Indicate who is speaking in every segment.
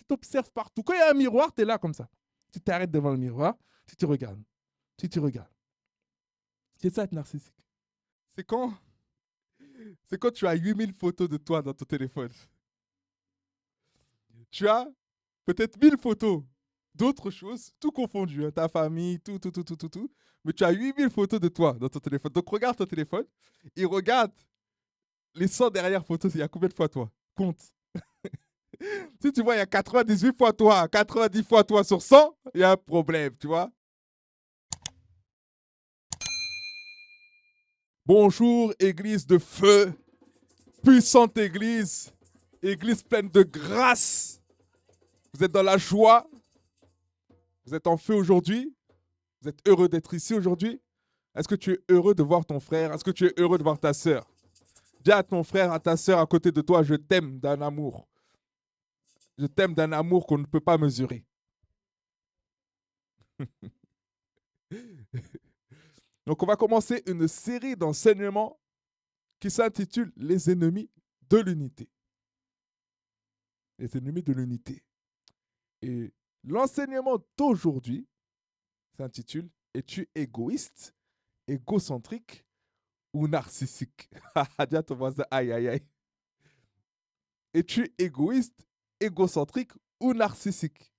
Speaker 1: t'observes partout. Quand il y a un miroir, tu es là comme ça. Tu t'arrêtes devant le miroir, tu te regardes. Tu te regardes. C'est ça être narcissique. C'est quand, c'est quand tu as 8000 photos de toi dans ton téléphone. Tu as peut-être 1000 photos d'autres choses, tout confondu, hein, ta famille, tout. Mais tu as 8000 photos de toi dans ton téléphone. Donc regarde ton téléphone et regarde les 100 dernières photos. Il y a combien de fois toi? Compte. Si tu vois, il y a 98 fois toi, 90 fois toi sur 100, il y a un problème, tu vois. Bonjour, église de feu, puissante église, église pleine de grâce. Vous êtes dans la joie, vous êtes en feu aujourd'hui, vous êtes heureux d'être ici aujourd'hui. Est-ce que tu es heureux de voir ton frère? Est-ce que tu es heureux de voir ta sœur? Dis à ton frère, à ta sœur à côté de toi, je t'aime d'un amour. Je t'aime d'un amour qu'on ne peut pas mesurer. Donc, on va commencer une série d'enseignements qui s'intitule Les ennemis de l'unité. Les ennemis de l'unité. Et l'enseignement d'aujourd'hui s'intitule Es-tu égoïste, égocentrique ou narcissique? Dis à ton voisin, aïe, aïe, aïe. Es-tu égoïste, égocentrique ou narcissique?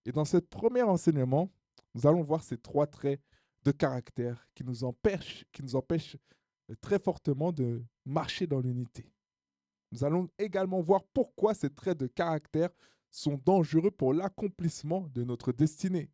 Speaker 1: Et dans ce premier enseignement, nous allons voir ces trois traits de caractère qui nous empêchent très fortement de marcher dans l'unité. Nous allons également voir pourquoi ces traits de caractère sont dangereux pour l'accomplissement de notre destinée.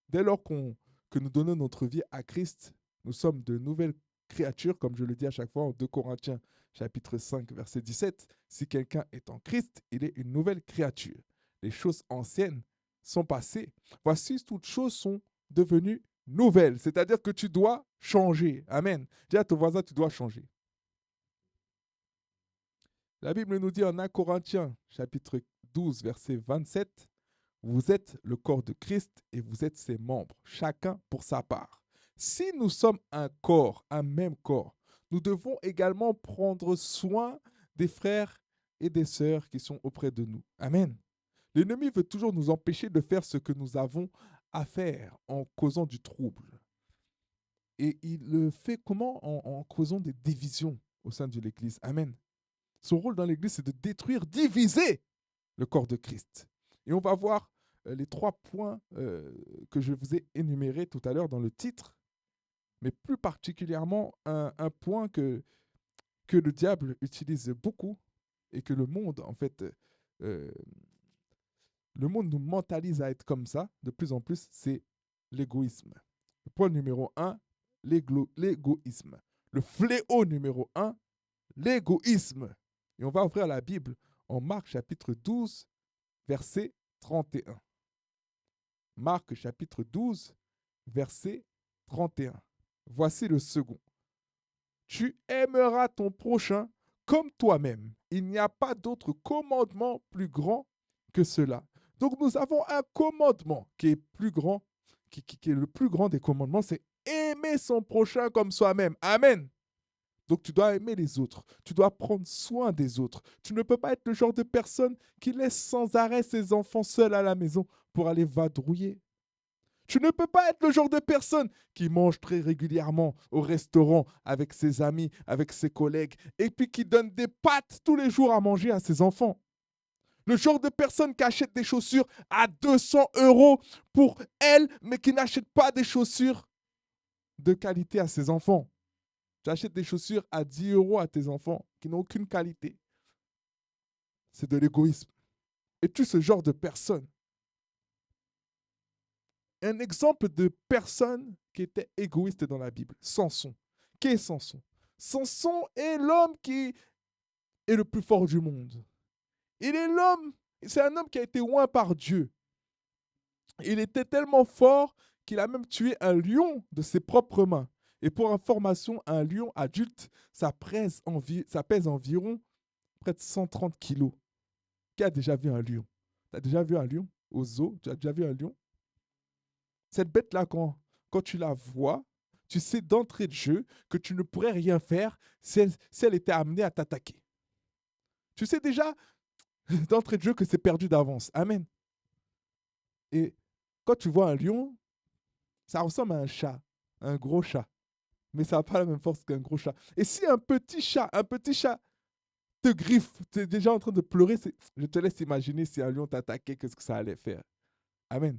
Speaker 1: Dès lors que nous donnons notre vie à Christ, nous sommes de nouvelles créatures, comme je le dis à chaque fois en 2 Corinthiens chapitre 5, verset 17. Si quelqu'un est en Christ, il est une nouvelle créature. Les choses anciennes sont passées. Voici, toutes choses sont devenues nouvelles. C'est-à-dire que tu dois changer. Amen. Dis à ton voisin, tu dois changer. La Bible nous dit en 1 Corinthiens chapitre 12, verset 27, vous êtes le corps de Christ et vous êtes ses membres, chacun pour sa part. Si nous sommes un corps, un même corps, nous devons également prendre soin des frères et des sœurs qui sont auprès de nous. Amen. L'ennemi veut toujours nous empêcher de faire ce que nous avons à faire en causant du trouble. Et il le fait comment? En causant des divisions au sein de l'Église. Amen. Son rôle dans l'Église, c'est de détruire, diviser le corps de Christ. Et on va voir les 3 points que je vous ai énumérés tout à l'heure dans le titre, mais plus particulièrement un point que le diable utilise beaucoup et que le monde, en fait, le monde nous mentalise à être comme ça de plus en plus, c'est l'égoïsme. Le point numéro 1, l'égoïsme. Le fléau numéro 1, l'égoïsme. Et on va ouvrir la Bible en Marc chapitre 12, verset 31. Marc chapitre 12, verset 31. Voici le second. Tu aimeras ton prochain comme toi-même. Il n'y a pas d'autre commandement plus grand que cela. Donc nous avons un commandement qui est plus grand, qui est le plus grand des commandements, c'est aimer son prochain comme soi-même. Amen. Donc tu dois aimer les autres, tu dois prendre soin des autres. Tu ne peux pas être le genre de personne qui laisse sans arrêt ses enfants seuls à la maison pour aller vadrouiller. Tu ne peux pas être le genre de personne qui mange très régulièrement au restaurant avec ses amis, avec ses collègues, et puis qui donne des pâtes tous les jours à manger à ses enfants. Le genre de personne qui achète des chaussures à 200 € pour elle, mais qui n'achète pas des chaussures de qualité à ses enfants. Tu achètes des chaussures à 10 € à tes enfants qui n'ont aucune qualité. C'est de l'égoïsme. Es-tu ce genre de personne? Un exemple de personne qui était égoïste dans la Bible, Samson. Qui est Samson? Samson est l'homme qui est le plus fort du monde. C'est un homme qui a été oint par Dieu. Il était tellement fort qu'il a même tué un lion de ses propres mains. Et pour information, un lion adulte, ça pèse environ près de 130 kilos. Qui a déjà vu un lion? Tu as déjà vu un lion au zoo? Tu as déjà vu un lion? Cette bête-là, quand tu la vois, tu sais d'entrée de jeu que tu ne pourrais rien faire si elle était amenée à t'attaquer. Tu sais déjà d'entrée de jeu que c'est perdu d'avance. Amen. Et quand tu vois un lion, ça ressemble à un chat, un gros chat. Mais ça n'a pas la même force qu'un gros chat. Et si un petit chat te griffe, tu es déjà en train de pleurer, je te laisse imaginer si un lion t'attaquait, qu'est-ce que ça allait faire. Amen.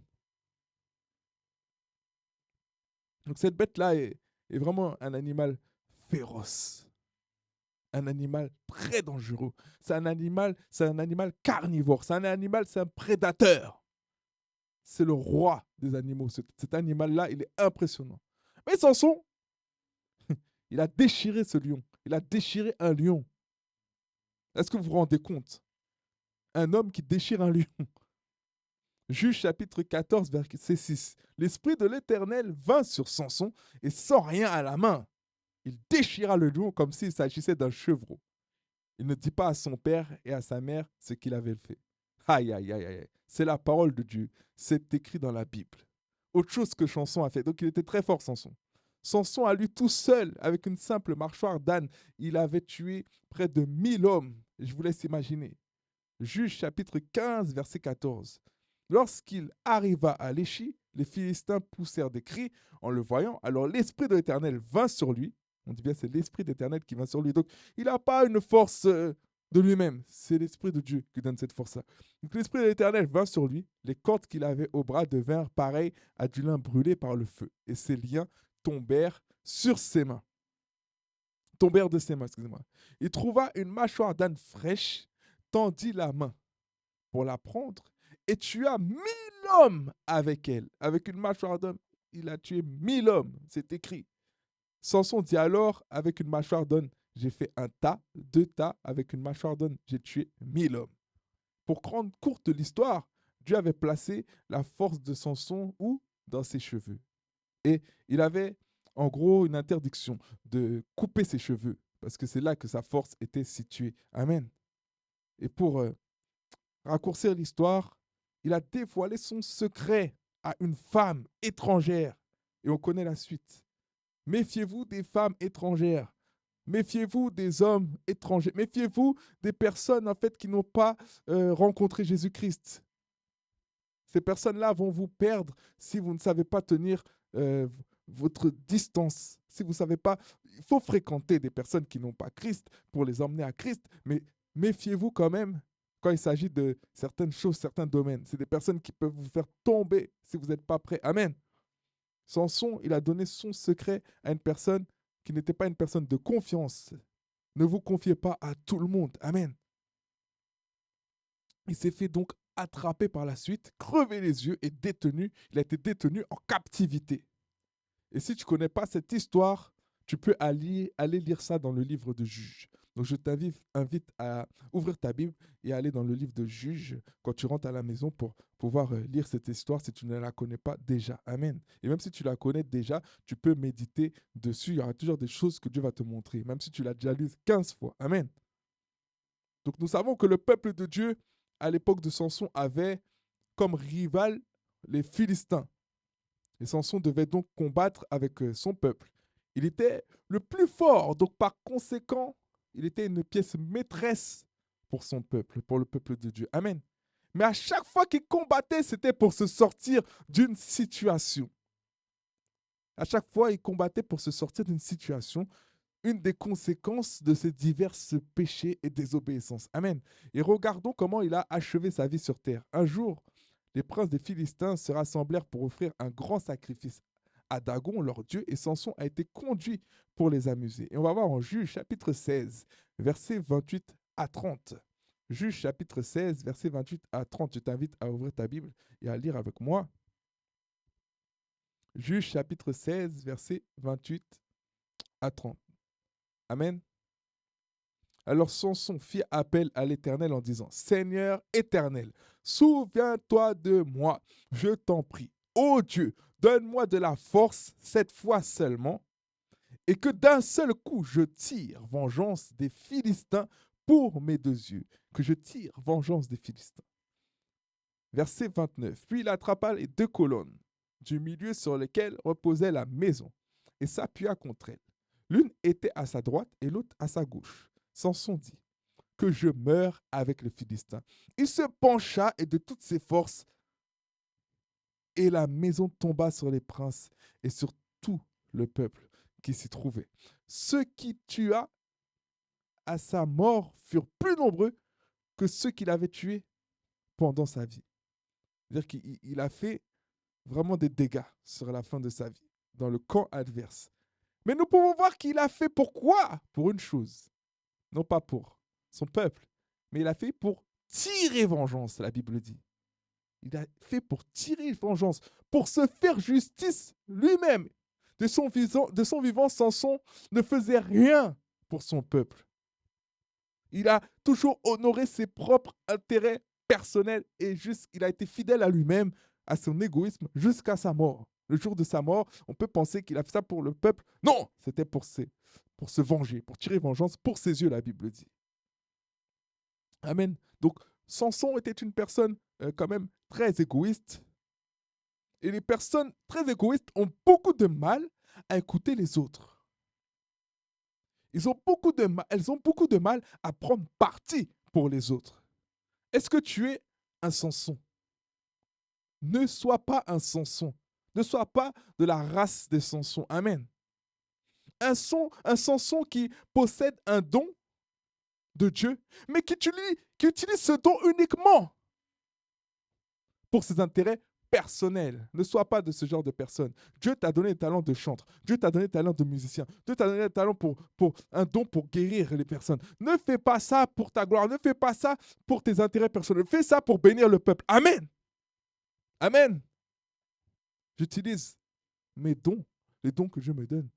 Speaker 1: Donc cette bête-là est vraiment un animal féroce, un animal très dangereux. C'est un animal carnivore, c'est un prédateur. C'est le roi des animaux. Cet animal-là, il est impressionnant. Mais Samson, il a déchiré ce lion. Il a déchiré un lion. Est-ce que vous vous rendez compte? Un homme qui déchire un lion. Juge chapitre 14, verset 6. L'Esprit de l'Éternel vint sur Samson et sans rien à la main, il déchira le lion comme s'il s'agissait d'un chevreau. Il ne dit pas à son père et à sa mère ce qu'il avait fait. Aïe, aïe, aïe, aïe. C'est la parole de Dieu. C'est écrit dans la Bible. Autre chose que Samson a fait. Donc il était très fort, Samson. Samson, à lui tout seul, avec une simple mâchoire d'âne, il avait tué près de 1000 hommes. Je vous laisse imaginer. Juge chapitre 15, verset 14. Lorsqu'il arriva à Léchi, les Philistins poussèrent des cris en le voyant. Alors l'Esprit de l'Éternel vint sur lui. On dit bien c'est l'Esprit de l'Éternel qui vint sur lui. Donc il n'a pas une force de lui-même. C'est l'Esprit de Dieu qui donne cette force-là. Donc l'Esprit de l'Éternel vint sur lui. Les cordes qu'il avait au bras devinrent pareilles à du lin brûlé par le feu. Et ses liens tombèrent sur ses mains. Tombèrent de ses mains, excusez-moi. Il trouva une mâchoire d'âne fraîche, tendit la main pour la prendre et tua 1000 hommes avec elle. Avec une mâchoire d'homme, il a tué 1000 hommes. C'est écrit. Samson dit alors, avec une mâchoire d'homme, j'ai fait un tas, 2 tas, avec une mâchoire d'homme, j'ai tué 1000 hommes. Pour rendre courte l'histoire, Dieu avait placé la force de Samson où? Dans ses cheveux. Et il avait en gros une interdiction de couper ses cheveux, parce que c'est là que sa force était située. Amen. Et pour raccourcir l'histoire, il a dévoilé son secret à une femme étrangère. Et on connaît la suite. Méfiez-vous des femmes étrangères. Méfiez-vous des hommes étrangers. Méfiez-vous des personnes en fait qui n'ont pas rencontré Jésus-Christ. Ces personnes-là vont vous perdre si vous ne savez pas tenir votre distance. Si vous ne savez pas, il faut fréquenter des personnes qui n'ont pas Christ pour les emmener à Christ, mais méfiez-vous quand même quand il s'agit de certaines choses, certains domaines. C'est des personnes qui peuvent vous faire tomber si vous n'êtes pas prêt. Amen. Samson, il a donné son secret à une personne qui n'était pas une personne de confiance. Ne vous confiez pas à tout le monde. Amen. Il s'est fait donc attraper par la suite, crever les yeux et détenu. Il a été détenu en captivité. Et si tu ne connais pas cette histoire, tu peux aller lire ça dans le livre de Juges. Donc je t'invite à ouvrir ta Bible et aller dans le livre de Juges quand tu rentres à la maison pour pouvoir lire cette histoire si tu ne la connais pas déjà. Amen. Et même si tu la connais déjà, tu peux méditer dessus. Il y aura toujours des choses que Dieu va te montrer, même si tu l'as déjà lu 15 fois. Amen. Donc nous savons que le peuple de Dieu, à l'époque de Samson, avait comme rival les Philistins. Et Samson devait donc combattre avec son peuple. Il était le plus fort, donc par conséquent, il était une pièce maîtresse pour son peuple, pour le peuple de Dieu. Amen. Mais à chaque fois qu'il combattait, c'était pour se sortir d'une situation. À chaque fois, il combattait pour se sortir d'une situation, une des conséquences de ses divers péchés et désobéissances. Amen. Et regardons comment il a achevé sa vie sur terre. Un jour, les princes des Philistins se rassemblèrent pour offrir un grand sacrifice à Dagon, leur dieu, et Samson a été conduit pour les amuser. Et on va voir en Juges chapitre 16, versets 28 à 30. Juges chapitre 16, versets 28 à 30. Je t'invite à ouvrir ta Bible et à lire avec moi. Juges chapitre 16, versets 28 à 30. Amen. Alors Samson fit appel à l'Éternel en disant, Seigneur éternel, souviens-toi de moi, je t'en prie. Ô Dieu, donne-moi de la force cette fois seulement, et que d'un seul coup je tire vengeance des Philistins pour mes 2 yeux. Que je tire vengeance des Philistins. Verset 29. Puis il attrapa les 2 colonnes du milieu sur lesquelles reposait la maison et s'appuya contre elles. L'une était à sa droite et l'autre à sa gauche. Samson dit, que je meure avec le Philistin. Il se pencha et de toutes ses forces, et la maison tomba sur les princes et sur tout le peuple qui s'y trouvait. Ceux qui tua à sa mort furent plus nombreux que ceux qu'il avait tués pendant sa vie. C'est-à-dire qu'il a fait vraiment des dégâts sur la fin de sa vie, dans le camp adverse. Mais nous pouvons voir qu'il a fait pourquoi? Pour une chose. Non pas pour son peuple, mais il a fait pour tirer vengeance, la Bible dit. Il a fait pour tirer vengeance, pour se faire justice lui-même. De son vivant, Samson ne faisait rien pour son peuple. Il a toujours honoré ses propres intérêts personnels et il a été fidèle à lui-même, à son égoïsme, jusqu'à sa mort. Le jour de sa mort, on peut penser qu'il a fait ça pour le peuple. Non, c'était pour se venger, pour tirer vengeance pour ses yeux, la Bible dit. Amen. Donc, Samson était une personne quand même très égoïste. Et les personnes très égoïstes ont beaucoup de mal à écouter les autres. Elles ont beaucoup de mal à prendre parti pour les autres. Est-ce que tu es un Samson? Ne sois pas un Samson. Ne sois pas de la race des Samsons. Amen. Un Samson qui possède un don de Dieu, mais qui utilise ce don uniquement pour ses intérêts personnels. Ne sois pas de ce genre de personne. Dieu t'a donné le talent de chanteur. Dieu t'a donné le talent de musicien. Dieu t'a donné le talent pour un don pour guérir les personnes. Ne fais pas ça pour ta gloire. Ne fais pas ça pour tes intérêts personnels. Fais ça pour bénir le peuple. Amen. Amen. J'utilise mes dons, les dons que Dieu me donne,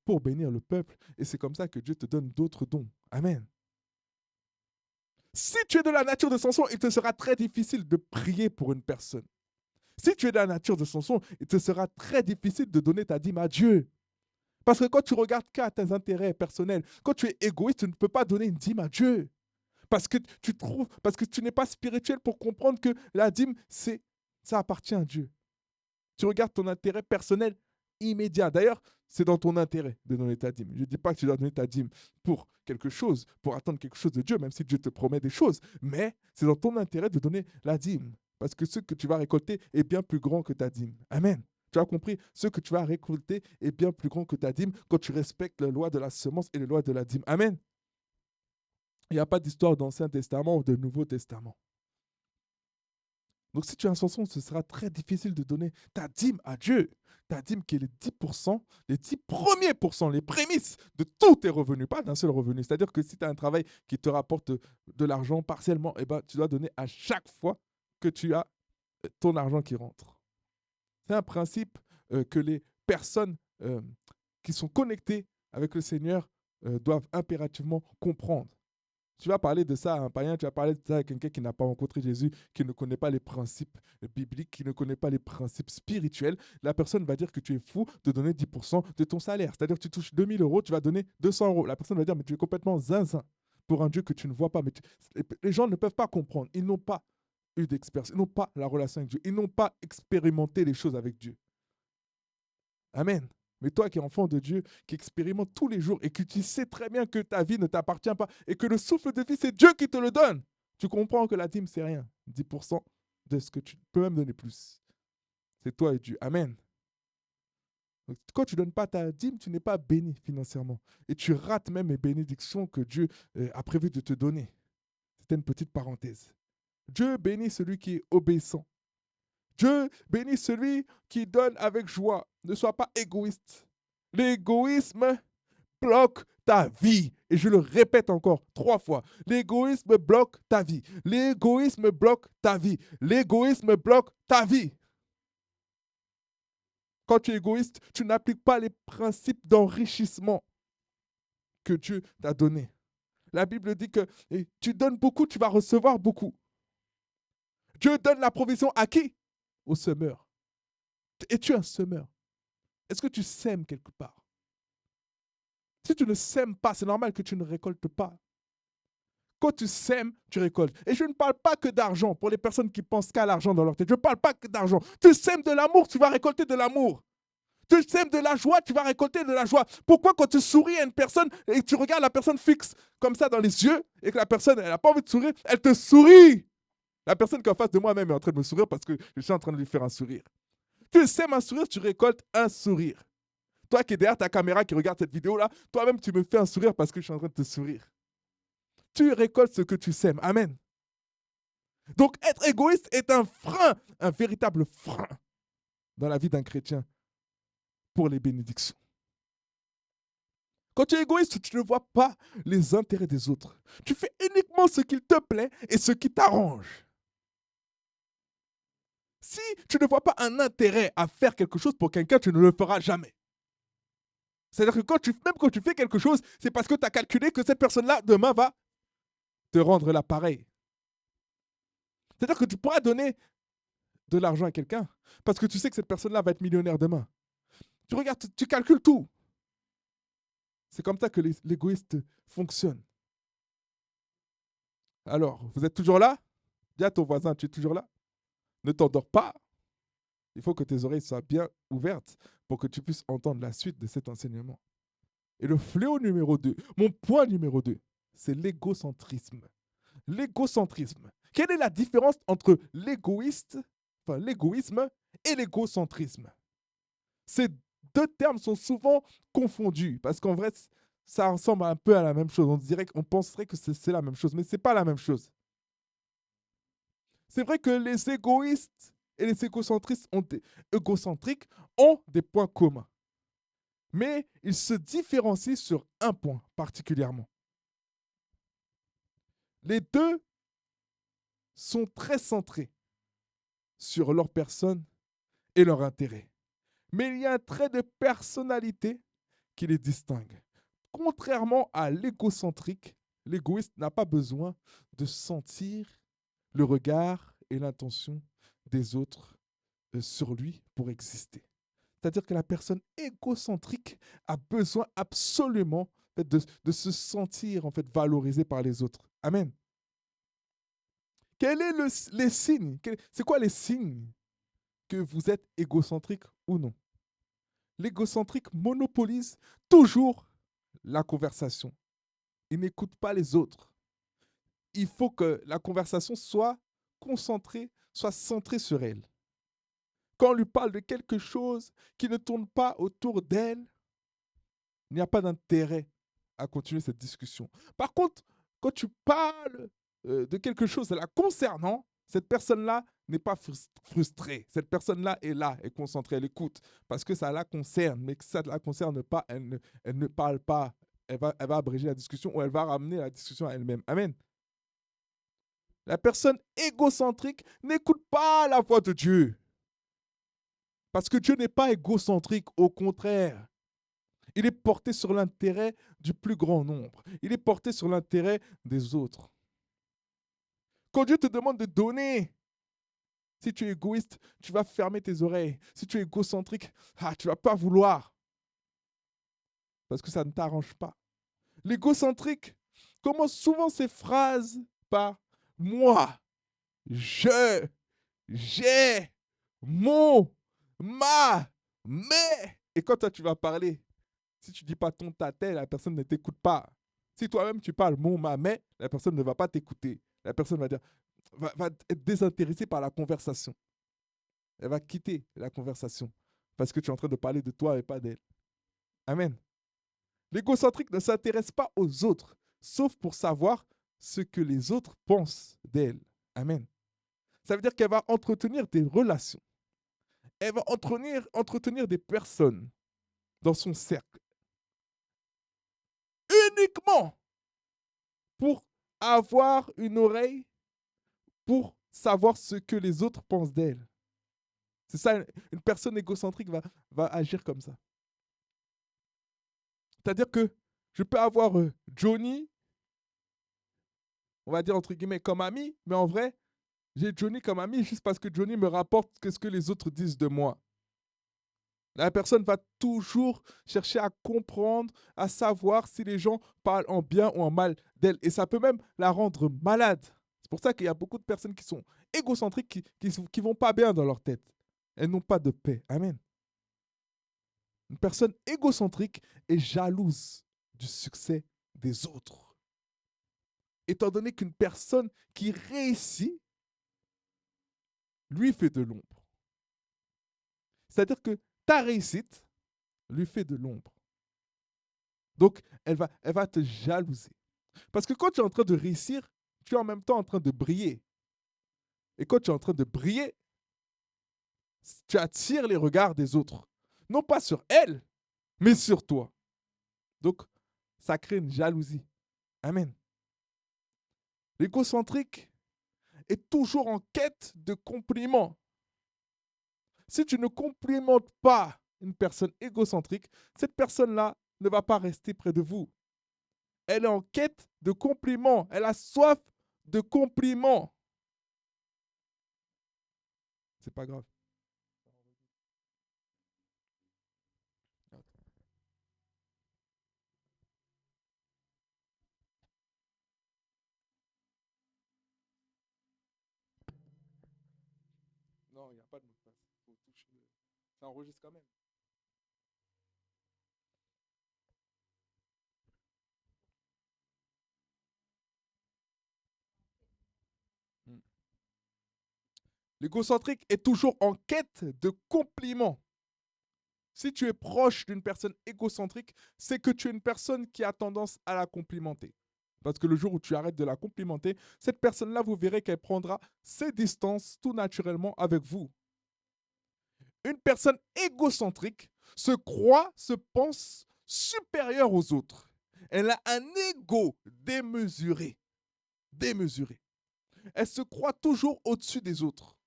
Speaker 1: pour bénir le peuple. Et c'est comme ça que Dieu te donne d'autres dons. Amen. Si tu es de la nature de Samson, il te sera très difficile de prier pour une personne. Si tu es de la nature de Samson, il te sera très difficile de donner ta dîme à Dieu. Parce que quand tu regardes qu'à tes intérêts personnels, quand tu es égoïste, tu ne peux pas donner une dîme à Dieu. Parce que tu n'es pas spirituel pour comprendre que la dîme, ça appartient à Dieu. Tu regardes ton intérêt personnel immédiat. D'ailleurs, c'est dans ton intérêt de donner ta dîme. Je ne dis pas que tu dois donner ta dîme pour quelque chose, pour attendre quelque chose de Dieu, même si Dieu te promet des choses. Mais c'est dans ton intérêt de donner la dîme. Parce que ce que tu vas récolter est bien plus grand que ta dîme. Amen. Tu as compris? Ce que tu vas récolter est bien plus grand que ta dîme quand tu respectes les lois de la semence et les lois de la dîme. Amen. Il n'y a pas d'histoire d'Ancien Testament ou de Nouveau Testament. Donc si tu es un Samson, ce sera très difficile de donner ta dîme à Dieu. Ta dîme qui est les 10%, les 10 premiers pourcents, les prémices de tous tes revenus, pas d'un seul revenu. C'est-à-dire que si tu as un travail qui te rapporte de l'argent partiellement, eh ben, tu dois donner à chaque fois que tu as ton argent qui rentre. C'est un principe que les personnes qui sont connectées avec le Seigneur doivent impérativement comprendre. Tu vas parler de ça à un païen, tu vas parler de ça à quelqu'un qui n'a pas rencontré Jésus, qui ne connaît pas les principes bibliques, qui ne connaît pas les principes spirituels. La personne va dire que tu es fou de donner 10% de ton salaire. C'est-à-dire que tu touches 2000 euros, tu vas donner 200 euros. La personne va dire, mais tu es complètement zinzin pour un Dieu que tu ne vois pas. Mais les gens ne peuvent pas comprendre. Ils n'ont pas eu d'expérience. Ils n'ont pas la relation avec Dieu. Ils n'ont pas expérimenté les choses avec Dieu. Amen. Mais toi qui es enfant de Dieu, qui expérimente tous les jours et que tu sais très bien que ta vie ne t'appartient pas et que le souffle de vie, c'est Dieu qui te le donne, tu comprends que la dîme, c'est rien. 10% de ce que tu peux même donner plus. C'est toi et Dieu. Amen. Donc, quand tu ne donnes pas ta dîme, tu n'es pas béni financièrement. Et tu rates même les bénédictions que Dieu a prévu de te donner. C'était une petite parenthèse. Dieu bénit celui qui est obéissant. Dieu bénit celui qui donne avec joie. Ne sois pas égoïste. L'égoïsme bloque ta vie. Et je le répète encore 3 fois. L'égoïsme bloque ta vie. L'égoïsme bloque ta vie. L'égoïsme bloque ta vie. Quand tu es égoïste, tu n'appliques pas les principes d'enrichissement que Dieu t'a donnés. La Bible dit que tu donnes beaucoup, tu vas recevoir beaucoup. Dieu donne la provision à qui? Au semeur. Es-tu un semeur? Est-ce que tu sèmes quelque part? Si tu ne sèmes pas, c'est normal que tu ne récoltes pas. Quand tu sèmes, tu récoltes. Et je ne parle pas que d'argent pour les personnes qui pensent qu'à l'argent dans leur tête. Je ne parle pas que d'argent. Tu sèmes de l'amour, tu vas récolter de l'amour. Tu sèmes de la joie, tu vas récolter de la joie. Pourquoi quand tu souris à une personne et que tu regardes la personne fixe comme ça dans les yeux et que la personne, elle n'a pas envie de sourire, elle te sourit. La personne qui est en face de moi même est en train de me sourire parce que je suis en train de lui faire un sourire. Tu sèmes un sourire, tu récoltes un sourire. Toi qui es derrière ta caméra, qui regarde cette vidéo-là, toi-même, tu me fais un sourire parce que je suis en train de te sourire. Tu récoltes ce que tu sèmes. Amen. Donc, être égoïste est un frein, un véritable frein dans la vie d'un chrétien pour les bénédictions. Quand tu es égoïste, tu ne vois pas les intérêts des autres. Tu fais uniquement ce qu'il te plaît et ce qui t'arrange. Si tu ne vois pas un intérêt à faire quelque chose pour quelqu'un, tu ne le feras jamais. C'est-à-dire que même quand tu fais quelque chose, c'est parce que tu as calculé que cette personne-là, demain, va te rendre l'appareil. C'est-à-dire que tu pourras donner de l'argent à quelqu'un parce que tu sais que cette personne-là va être millionnaire demain. Tu regardes, tu calcules tout. C'est comme ça que l'égoïste fonctionne. Alors, vous êtes toujours là? Dis à ton voisin, tu es toujours là? Ne t'endors pas. Il faut que tes oreilles soient bien ouvertes pour que tu puisses entendre la suite de cet enseignement. Et le fléau numéro 2, mon point numéro 2, c'est l'égocentrisme. L'égocentrisme. Quelle est la différence entre l'égoïsme et l'égocentrisme? Ces deux termes sont souvent confondus parce qu'en vrai, ça ressemble un peu à la même chose. On penserait que c'est la même chose, mais ce n'est pas la même chose. C'est vrai que les égoïstes et les égocentriques ont des points communs. Mais ils se différencient sur un point particulièrement. Les deux sont très centrés sur leur personne et leur intérêt. Mais il y a un trait de personnalité qui les distingue. Contrairement à l'égocentrique, l'égoïste n'a pas besoin de sentir le regard et l'intention des autres sur lui pour exister. C'est-à-dire que la personne égocentrique a besoin absolument de se sentir en fait valorisée par les autres. Amen. Quels sont les signes? C'est quoi les signes que vous êtes égocentrique ou non? L'égocentrique monopolise toujours la conversation. Il n'écoute pas les autres. Il faut que la conversation soit concentrée, soit centrée sur elle. Quand on lui parle de quelque chose qui ne tourne pas autour d'elle, il n'y a pas d'intérêt à continuer cette discussion. Par contre, quand tu parles de quelque chose la concernant, cette personne-là n'est pas frustrée. Cette personne-là est là, est concentrée, elle écoute, parce que ça la concerne. Mais que ça ne la concerne pas, elle ne parle pas. Elle va abréger la discussion ou elle va ramener la discussion à elle-même. Amen. La personne égocentrique n'écoute pas la voix de Dieu. Parce que Dieu n'est pas égocentrique, au contraire. Il est porté sur l'intérêt du plus grand nombre. Il est porté sur l'intérêt des autres. Quand Dieu te demande de donner, si tu es égoïste, tu vas fermer tes oreilles. Si tu es égocentrique, tu ne vas pas vouloir. Parce que ça ne t'arrange pas. L'égocentrique commence souvent ses phrases par moi, je, j'ai, mon, ma, mais. Et quand toi tu vas parler, si tu ne dis pas ton tatet, la personne ne t'écoute pas. Si toi-même tu parles mon, ma, mais, la personne ne va pas t'écouter. La personne va être désintéressée par la conversation. Elle va quitter la conversation parce que tu es en train de parler de toi et pas d'elle. Amen. L'égocentrique ne s'intéresse pas aux autres, sauf pour savoir ce que les autres pensent d'elle. Amen. Ça veut dire qu'elle va entretenir des relations. Elle va entretenir des personnes dans son cercle. Uniquement pour avoir une oreille, pour savoir ce que les autres pensent d'elle. C'est ça, une personne égocentrique va agir comme ça. C'est-à-dire que je peux avoir Johnny, on va dire entre guillemets, comme ami, mais en vrai, j'ai Johnny comme ami juste parce que Johnny me rapporte ce que les autres disent de moi. La personne va toujours chercher à comprendre, à savoir si les gens parlent en bien ou en mal d'elle. Et ça peut même la rendre malade. C'est pour ça qu'il y a beaucoup de personnes qui sont égocentriques, qui vont pas bien dans leur tête. Elles n'ont pas de paix. Amen. Une personne égocentrique est jalouse du succès des autres. Étant donné qu'une personne qui réussit lui fait de l'ombre. C'est-à-dire que ta réussite lui fait de l'ombre. Donc, elle va te jalouser. Parce que quand tu es en train de réussir, tu es en même temps en train de briller. Et quand tu es en train de briller, tu attires les regards des autres. Non pas sur elle, mais sur toi. Donc, ça crée une jalousie. Amen. L'égocentrique est toujours en quête de compliments. Si tu ne complimentes pas une personne égocentrique, cette personne-là ne va pas rester près de vous. Elle est en quête de compliments. Elle a soif de compliments. C'est pas grave. Non, il n'y a pas de mot de passe. Faut toucher ça enregistre quand même. Mm. L'égocentrique est toujours en quête de compliments. Si tu es proche d'une personne égocentrique, c'est que tu es une personne qui a tendance à la complimenter. Parce que le jour où tu arrêtes de la complimenter, cette personne-là, vous verrez qu'elle prendra ses distances tout naturellement avec vous. Une personne égocentrique se croit, se pense supérieure aux autres. Elle a un ego démesuré. Démesuré. Elle se croit toujours au-dessus des autres.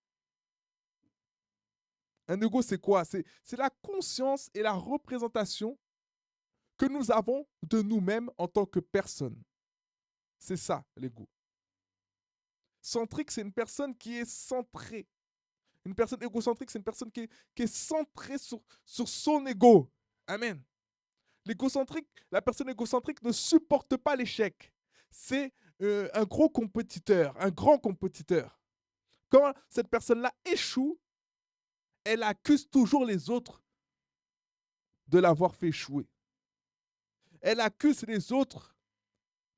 Speaker 1: Un ego, c'est quoi? C'est la conscience et la représentation que nous avons de nous-mêmes en tant que personne. C'est ça, l'ego. Centrique, c'est une personne qui est centrée. Une personne égocentrique, c'est une personne qui est centrée sur son ego. Amen. L'égocentrique, la personne égocentrique ne supporte pas l'échec. C'est un gros compétiteur, un grand compétiteur. Quand cette personne-là échoue, elle accuse toujours les autres de l'avoir fait échouer. Elle accuse les autres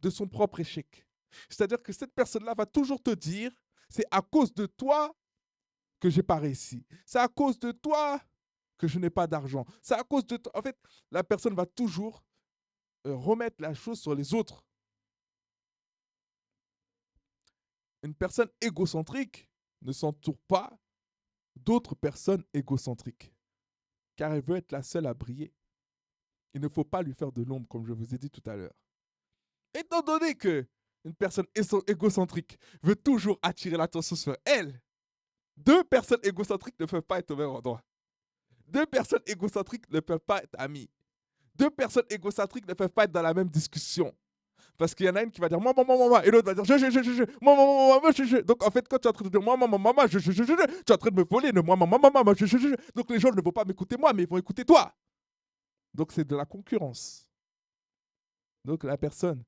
Speaker 1: de son propre échec. C'est-à-dire que cette personne-là va toujours te dire, c'est à cause de toi que j'ai pas réussi. C'est à cause de toi que je n'ai pas d'argent. C'est à cause de toi. En fait, la personne va toujours remettre la chose sur les autres. Une personne égocentrique ne s'entoure pas d'autres personnes égocentriques, car elle veut être la seule à briller. Il ne faut pas lui faire de l'ombre, comme je vous ai dit tout à l'heure. Étant donné que une personne égocentrique veut toujours attirer l'attention sur elle, deux personnes égocentriques ne peuvent pas être au même endroit. Deux personnes égocentriques ne peuvent pas être amies. Deux personnes égocentriques ne peuvent pas être dans la même discussion. Parce qu'il y en a une qui va dire moi, et l'autre va dire je. Donc en fait, quand tu es en train de dire moi, tu es en train de me voler le moi, je. Donc les gens ne vont pas m'écouter moi, mais ils vont écouter toi. Donc c'est de la concurrence. Donc la personne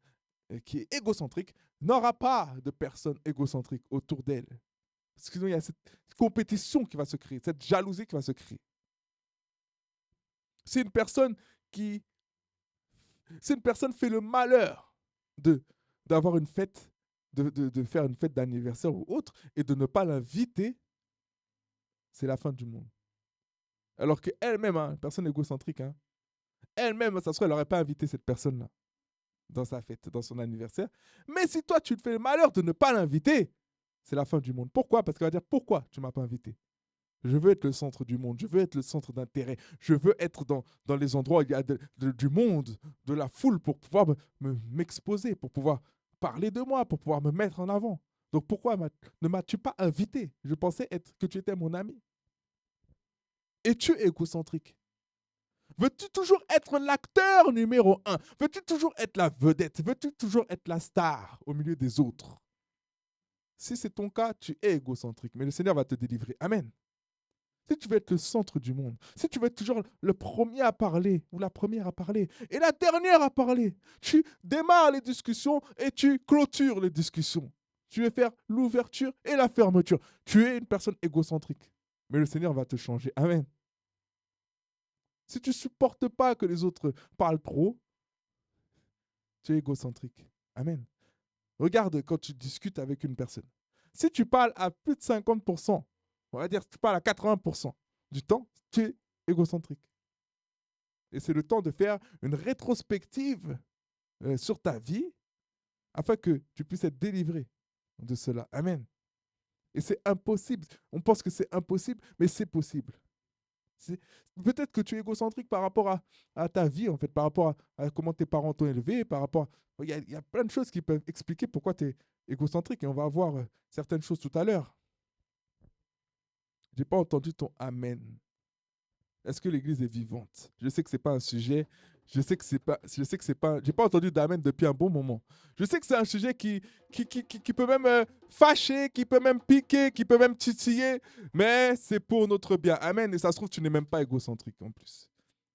Speaker 1: qui est égocentrique n'aura pas de personnes égocentriques autour d'elle. Parce qu'il y a cette compétition qui va se créer, cette jalousie qui va se créer. C'est une personne qui. Si une personne fait le malheur d'avoir une fête, de faire une fête d'anniversaire ou autre, et de ne pas l'inviter, c'est la fin du monde. Alors qu'elle-même, hein, personne égocentrique, hein, elle-même, ça serait, elle n'aurait pas invité cette personne-là dans sa fête, dans son anniversaire. Mais si toi, tu te fais le malheur de ne pas l'inviter, c'est la fin du monde. Pourquoi? Parce qu'elle va dire, pourquoi tu ne m'as pas invité? Je veux être le centre du monde, je veux être le centre d'intérêt, je veux être dans les endroits où il y a du monde, de la foule pour pouvoir m'exposer, pour pouvoir parler de moi, pour pouvoir me mettre en avant. Donc pourquoi ne m'as-tu pas invité? Je pensais que tu étais mon ami. Es-tu égocentrique? Veux-tu toujours être l'acteur numéro un? Veux-tu toujours être la vedette? Veux-tu toujours être la star au milieu des autres? Si c'est ton cas, tu es égocentrique, mais le Seigneur va te délivrer. Amen. Si tu veux être le centre du monde, si tu veux être toujours le premier à parler ou la première à parler et la dernière à parler, tu démarres les discussions et tu clôtures les discussions. Tu veux faire l'ouverture et la fermeture. Tu es une personne égocentrique. Mais le Seigneur va te changer. Amen. Si tu ne supportes pas que les autres parlent trop, tu es égocentrique. Amen. Regarde quand tu discutes avec une personne. Si tu parles à plus de 50%, on va dire que tu parles à 80% du temps, tu es égocentrique. Et c'est le temps de faire une rétrospective sur ta vie afin que tu puisses être délivré de cela. Amen. Et c'est impossible. On pense que c'est impossible, mais c'est possible. Peut-être que tu es égocentrique par rapport à ta vie, en fait, par rapport à comment tes parents t'ont élevé, par rapport. Il y a plein de choses qui peuvent expliquer pourquoi tu es égocentrique. Et on va voir certaines choses tout à l'heure. Je n'ai pas entendu ton Amen. Est-ce que l'Église est vivante? Je sais que c'est pas un sujet. J'ai pas entendu d'amen depuis un bon moment. Je sais que c'est un sujet qui peut même fâcher, qui peut même piquer, qui peut même titiller, mais c'est pour notre bien. Amen. Et ça se trouve, tu n'es même pas égocentrique en plus.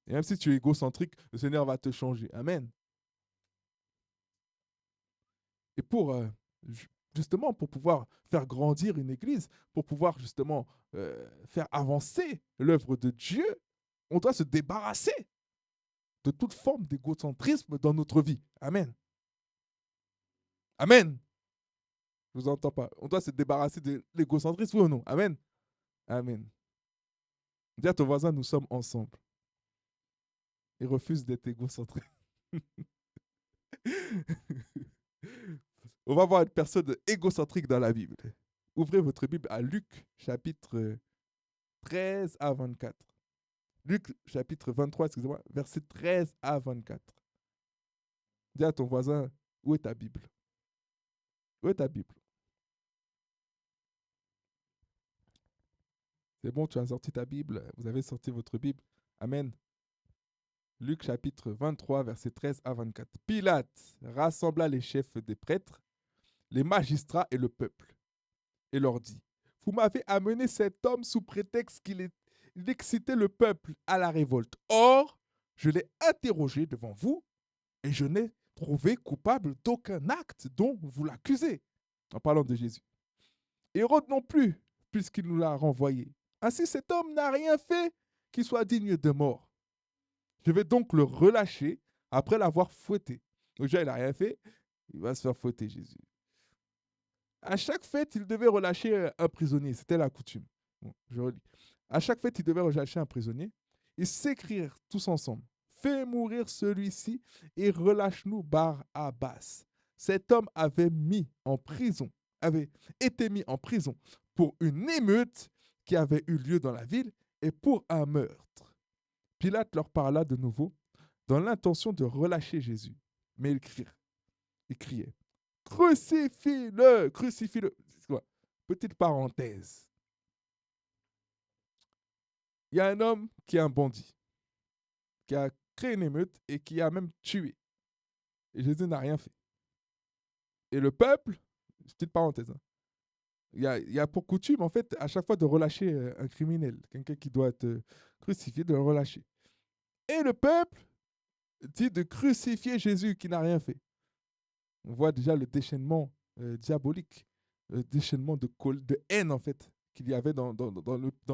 Speaker 1: Et même si tu es égocentrique, le Seigneur va te changer. Amen. Et justement, pour pouvoir faire grandir une église, pour pouvoir justement faire avancer l'œuvre de Dieu, on doit se débarrasser de toute forme d'égocentrisme dans notre vie. Amen. Amen. Je ne vous entends pas. On doit se débarrasser de l'égocentrisme, oui ou non? Amen. Amen. Dis à ton voisin, nous sommes ensemble. Il refuse d'être égocentré. On va voir une personne égocentrique dans la Bible. Ouvrez votre Bible à Luc, chapitre 13 à 24. Luc, chapitre 23, excusez-moi, versets 13 à 24. Dis à ton voisin, où est ta Bible? Où est ta Bible? C'est bon, tu as sorti ta Bible, vous avez sorti votre Bible. Amen. Luc chapitre 23, versets 13 à 24. Pilate rassembla les chefs des prêtres, les magistrats et le peuple, et leur dit, vous m'avez amené cet homme sous prétexte qu'il excitait le peuple à la révolte. Or, je l'ai interrogé devant vous, et je n'ai trouvé coupable d'aucun acte dont vous l'accusez. En parlant de Jésus. Hérode non plus, puisqu'il nous l'a renvoyé. Ainsi, cet homme n'a rien fait qui soit digne de mort. Je vais donc le relâcher après l'avoir fouetté. Donc déjà, il n'a rien fait, il va se faire fouetter, Jésus. À chaque fête, il devait relâcher un prisonnier. C'était la coutume. Bon, je relis. À chaque fête, il devait relâcher un prisonnier. Ils s'écrièrent tous ensemble. Fais mourir celui-ci et relâche-nous Barabbas. Cet homme avait été mis en prison pour une émeute qui avait eu lieu dans la ville et pour un meurtre. Pilate leur parla de nouveau dans l'intention de relâcher Jésus. Mais ils criaient, crucifie-le, crucifie-le. Petite parenthèse. Il y a un homme qui est un bandit, qui a créé une émeute et qui a même tué. Et Jésus n'a rien fait. Et le peuple, petite parenthèse, hein, il y a pour coutume, en fait, à chaque fois de relâcher un criminel, quelqu'un qui doit être crucifié, de le relâcher. Et le peuple dit de crucifier Jésus qui n'a rien fait. On voit déjà le déchaînement diabolique, le déchaînement de haine, en fait, qu'il y avait dans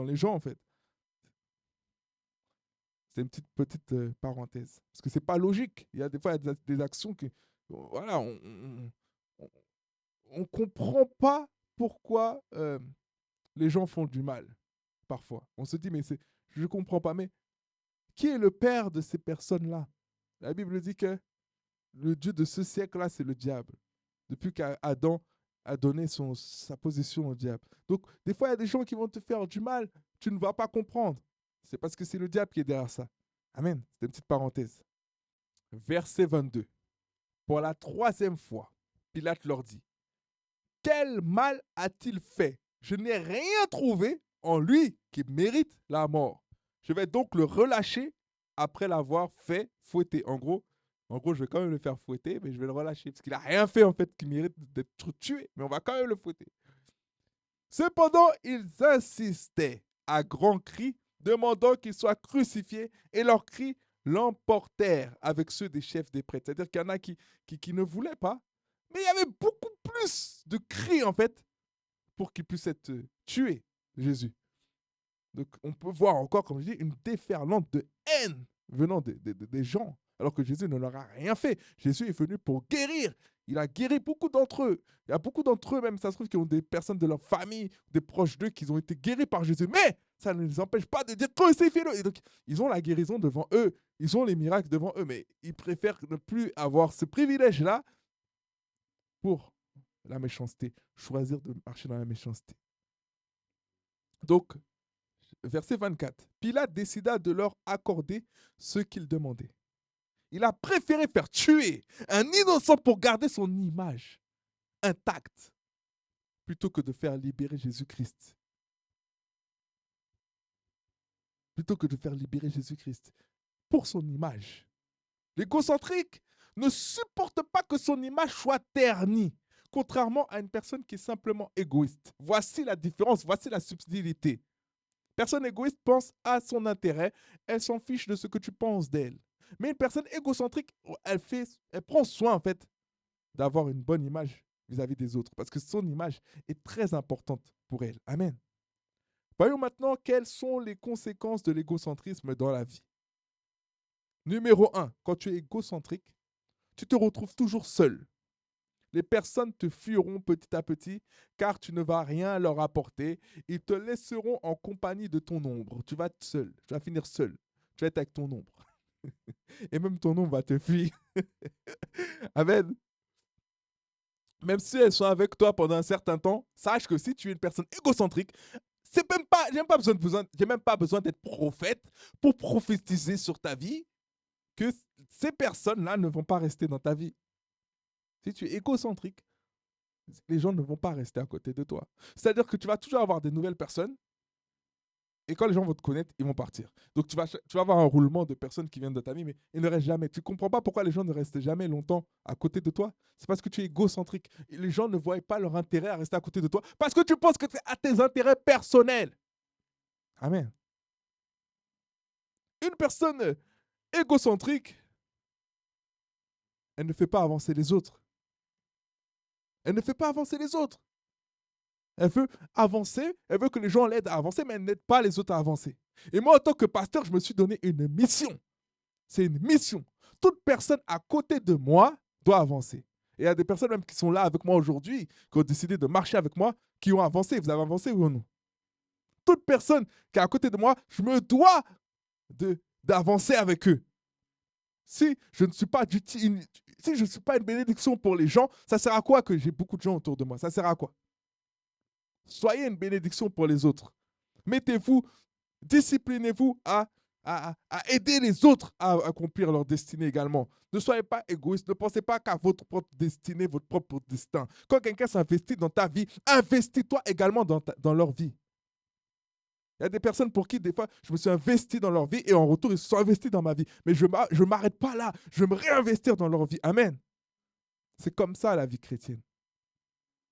Speaker 1: les gens, en fait. C'est une petite parenthèse. Parce que c'est pas logique. Il y a des fois des actions que, voilà, on comprend pas pourquoi les gens font du mal, parfois. On se dit, mais je ne comprends pas. Mais qui est le père de ces personnes-là? La Bible dit que le Dieu de ce siècle-là, c'est le diable. Depuis qu'Adam a donné sa position au diable. Donc, des fois, il y a des gens qui vont te faire du mal. Tu ne vas pas comprendre. C'est parce que c'est le diable qui est derrière ça. Amen. C'est une petite parenthèse. Verset 22. Pour la troisième fois, Pilate leur dit, quel mal a-t-il fait? Je n'ai rien trouvé en lui qui mérite la mort. Je vais donc le relâcher après l'avoir fait fouetter. En gros, je vais quand même le faire fouetter, mais je vais le relâcher. Parce qu'il n'a rien fait, en fait, qui mérite d'être tué. Mais on va quand même le fouetter. Cependant, ils insistaient à grands cris, demandant qu'il soit crucifié. Et leurs cris l'emportèrent avec ceux des chefs des prêtres. C'est-à-dire qu'il y en a qui ne voulaient pas. Mais il y avait beaucoup plus de cris, en fait, pour qu'il puisse être tué, Jésus. Donc, on peut voir encore, comme je dis, une déferlante de haine venant des gens, alors que Jésus ne leur a rien fait. Jésus est venu pour guérir. Il a guéri beaucoup d'entre eux. Il y a beaucoup d'entre eux, même, ça se trouve, qui ont des personnes de leur famille, des proches d'eux, qui ont été guéris par Jésus. Mais ça ne les empêche pas de dire crucifiez-le. Et donc, ils ont la guérison devant eux. Ils ont les miracles devant eux. Mais ils préfèrent ne plus avoir ce privilège-là pour la méchanceté. Choisir de marcher dans la méchanceté. Donc, verset 24. Pilate décida de leur accorder ce qu'ils demandaient. Il a préféré faire tuer un innocent pour garder son image intacte plutôt que de faire libérer Jésus-Christ. Plutôt que de faire libérer Jésus-Christ pour son image. L'égocentrique ne supporte pas que son image soit ternie, contrairement à une personne qui est simplement égoïste. Voici la différence, voici la subtilité. Personne égoïste pense à son intérêt, elle s'en fiche de ce que tu penses d'elle. Mais une personne égocentrique, elle prend soin en fait d'avoir une bonne image vis-à-vis des autres, parce que son image est très importante pour elle. Amen. Voyons maintenant quelles sont les conséquences de l'égocentrisme dans la vie. Numéro 1, quand tu es égocentrique, tu te retrouves toujours seul. Les personnes te fuiront petit à petit car tu ne vas rien leur apporter. Ils te laisseront en compagnie de ton ombre. Tu vas être seul. Tu vas finir seul. Tu vas être avec ton ombre. Et même ton ombre va te fuir. Amen. Même si elles sont avec toi pendant un certain temps, sache que si tu es une personne égocentrique, c'est même pas, j'ai même pas besoin d'être prophète pour prophétiser sur ta vie que ces personnes-là ne vont pas rester dans ta vie. Si tu es égocentrique, les gens ne vont pas rester à côté de toi. C'est-à-dire que tu vas toujours avoir des nouvelles personnes et quand les gens vont te connaître, ils vont partir. Donc tu vas avoir un roulement de personnes qui viennent de ta vie, mais ils ne restent jamais. Tu ne comprends pas pourquoi les gens ne restent jamais longtemps à côté de toi. C'est parce que tu es égocentrique. Et les gens ne voient pas leur intérêt à rester à côté de toi parce que tu penses que c'est à tes intérêts personnels. Amen. Une personne égocentrique, elle ne fait pas avancer les autres. Elle ne fait pas avancer les autres. Elle veut avancer, elle veut que les gens l'aident à avancer, mais elle n'aide pas les autres à avancer. Et moi, en tant que pasteur, je me suis donné une mission. C'est une mission. Toute personne à côté de moi doit avancer. Et il y a des personnes même qui sont là avec moi aujourd'hui, qui ont décidé de marcher avec moi, qui ont avancé. Vous avez avancé, oui ou non? Toute personne qui est à côté de moi, je me dois d'avancer avec eux. Si je ne suis pas si je ne suis pas une bénédiction pour les gens, ça sert à quoi que j'ai beaucoup de gens autour de moi? Ça sert à quoi? Soyez une bénédiction pour les autres. Mettez-vous, disciplinez-vous à aider les autres à accomplir leur destinée également. Ne soyez pas égoïste. Ne pensez pas qu'à votre propre destinée, votre propre destin. Quand quelqu'un s'investit dans ta vie, investis-toi également dans leur vie. Il y a des personnes pour qui, des fois, je me suis investi dans leur vie et en retour, ils se sont investis dans ma vie. Mais je ne m'arrête pas là. Je veux me réinvestir dans leur vie. Amen. C'est comme ça la vie chrétienne.